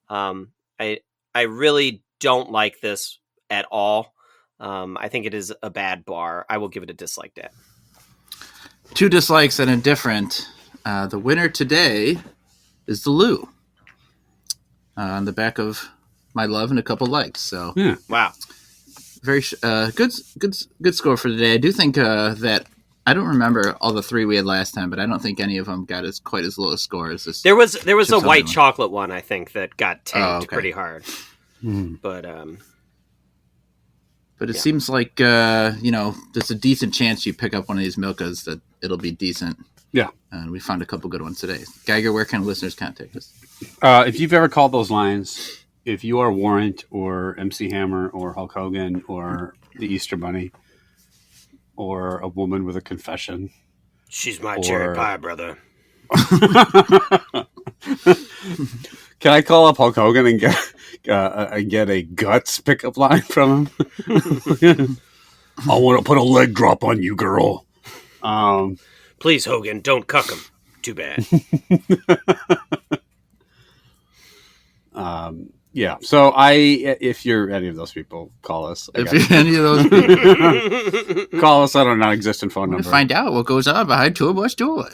I really don't like this at all. I think it is a bad bar. I will give it a dislike dat. 2 dislikes and indifferent. The winner today is the Lou. On the back of my love and a couple likes. So yeah. Wow. very good score for today. I do think that I don't remember all the three we had last time, but I don't think any of them got quite as low a score as this. There was Chips a Ahoy white one. chocolate one, I think, that got tanked okay. pretty hard. But But it seems like there's a decent chance you pick up one of these Milkas that it'll be decent. Yeah. And we found a couple good ones today. Geiger, where can listeners contact us? If you've ever called those lines, if you are Warrant or MC Hammer or Hulk Hogan or the Easter Bunny or a woman with a confession, she's my cherry pie brother. Can I call up Hulk Hogan and get a guts pickup line from him? I want to put a leg drop on you, girl. Please, Hogan, don't cuck him. Too bad. Yeah. So if you're any of those people, call us. If you're any of those people, call us on our non-existent phone number. Find out what goes on behind tour bus doors.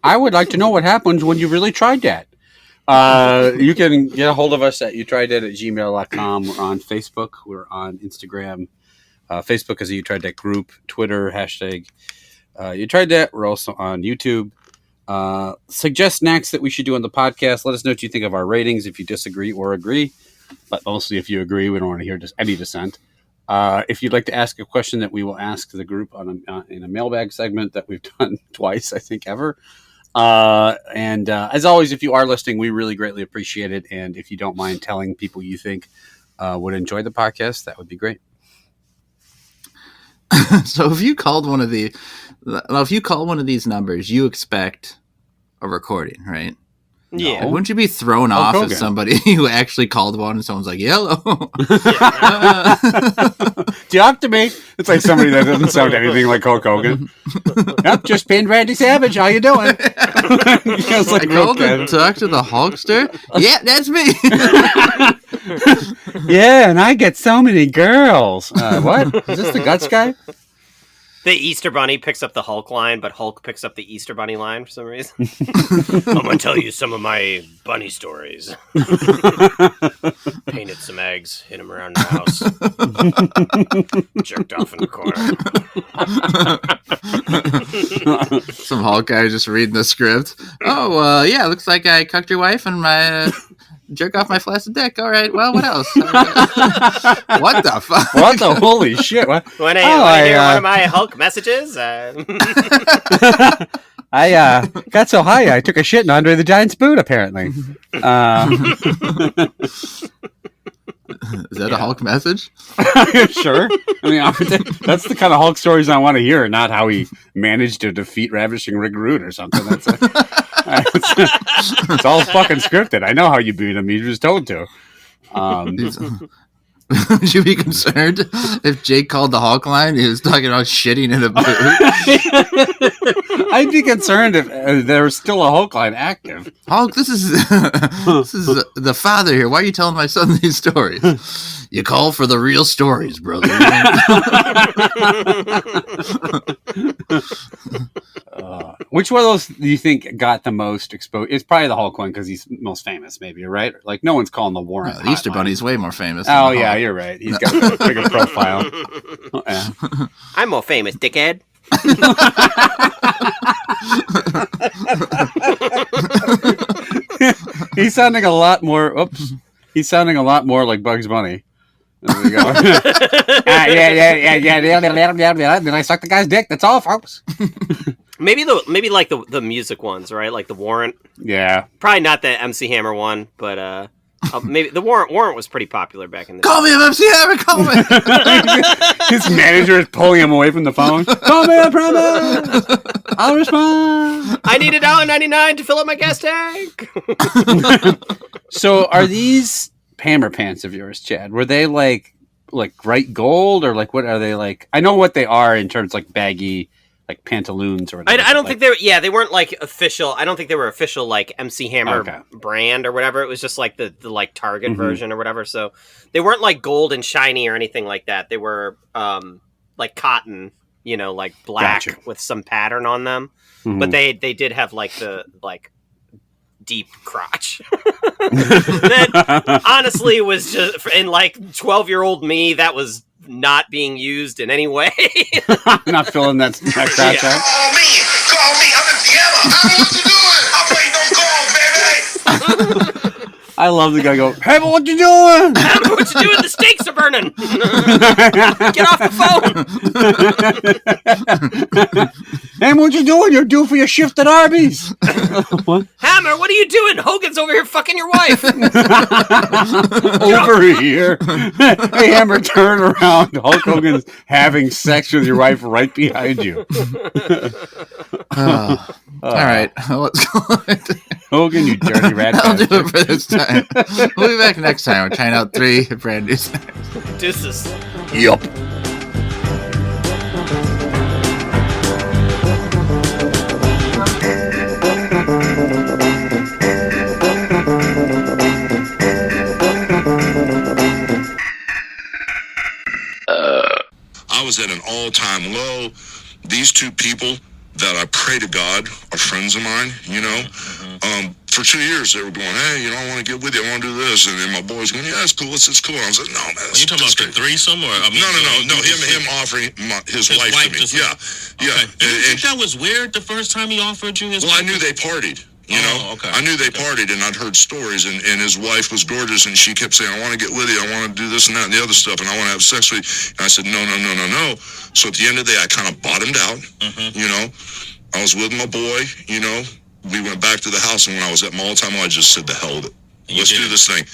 I would like to know what happens when you really tried that. You can get a hold of us at youtrydat@gmail.com. We're on Facebook. We're on Instagram. Facebook is a You Tried That group. Twitter, hashtag You Tried That. We're also on YouTube. Suggest snacks that we should do on the podcast. Let us know what you think of our ratings, if you disagree or agree. But mostly if you agree, we don't want to hear just any dissent. If you'd like to ask a question that we will ask the group in a mailbag segment that we've done twice, I think, ever. And as always, if you are listening, we really greatly appreciate it. And if you don't mind telling people you think would enjoy the podcast, that would be great. So if you called one of these numbers, you expect a recording, right? Yeah. Wouldn't you be thrown off Hogan. if somebody who actually called one and someone's like, "Hello"? Talk to me. It's like somebody that doesn't sound anything like Hulk Hogan. Yep, just pinned Randy Savage. How you doing? I called to talk to the Hulkster. Yeah, that's me. Yeah, and I get so many girls. What? Is this the Guts guy? The Easter Bunny picks up the Hulk line, but Hulk picks up the Easter Bunny line for some reason. I'm going to tell you some of my bunny stories. Painted some eggs, hit them around the house. Jerked off in the corner. Some Hulk guy just reading the script. Oh, yeah, looks like I cucked your wife and my jerk off my flaccid dick. All right, well, what else? What the fuck? What the holy shit? What? Want to hear one of my Hulk messages? I got so high I took a shit in Andre the Giant's boot, apparently. Is that a Hulk message? Sure. I mean, that's the kind of Hulk stories I want to hear, not how he managed to defeat Ravishing Rick Rude or something. It's all fucking scripted. I know how you beat him. You just told to. Would you be concerned if Jake called the Hulk line? He was talking about shitting in a boot. I'd be concerned if there was still a Hulk line active. Hulk, this is the father here. Why are you telling my son these stories? You call for the real stories, brother. Which one of those do you think got the most exposed? It's probably the Hulk one because he's most famous, maybe, right? Like, no one's calling the Warren. The Easter Bunny's way more famous. Oh, yeah, you're right. He's got a bigger profile. Yeah. I'm more famous, dickhead. He's sounding a lot more. Oops. He's sounding a lot more like Bugs Bunny. There we go. Yeah. Then I suck the guy's dick. That's all, folks. Maybe like the music ones, right? Like the Warrant. Yeah. Probably not the MC Hammer one, but maybe the Warrant was pretty popular back in the Call me, I'm MC Hammer, call me. His manager is pulling him away from the phone. Call me, I promise. I'll respond. I need $1.99 to fill up my gas tank. So are these Hammer pants of yours, Chad? Were they like bright gold or like what are they like? I know what they are in terms of like baggy like pantaloons or whatever. I don't think they weren't like official. I don't think they were official like MC Hammer brand or whatever. It was just like the like Target version or whatever. So they weren't like gold and shiny or anything like that. They were like cotton, like black with some pattern on them. But they did have like the like deep crotch. That honestly was just, in like 12-year-old me, that was not being used in any way. Not feeling that crotch out. Call me, I'm in Seattle. What you doing? I'm playing no calls, baby. I love the guy go, hey, but what you doing? What you doing? The steaks are burning. Get off the phone. Hey, what you doing? You're due for your shift at Arby's. What? Hammer, what are you doing? Hogan's over here fucking your wife. Over here. Hey, Hammer, turn around. Hulk Hogan's having sex with your wife right behind you. All right, let's go. Hogan, you dirty rat. I'll do it for this time. We'll be back next time. We're trying out 3 brand new snacks. Deuces. Yup. I was at an all-time low. These two people that I pray to God are friends of mine, you know. For 2 years they were going, hey, you know, I want to get with you, I want to do this, and then my boy's going, yeah, it's cool, it's cool. I was like, no, man. Are you talking about the threesome, or No, him offering his wife to me. Yeah. Okay. Did you think that was weird the first time he offered you his? Well, I knew they partied. You know, okay. I knew they partied, and I'd heard stories, and his wife was gorgeous, and she kept saying, I want to get with you, I want to do this and that and the other stuff, and I want to have sex with you. And I said, no. So at the end of the day, I kind of bottomed out, you know. I was with my boy, you know. We went back to the house, and when I was at my all-time low, I just said, the hell with it. Let's do this thing.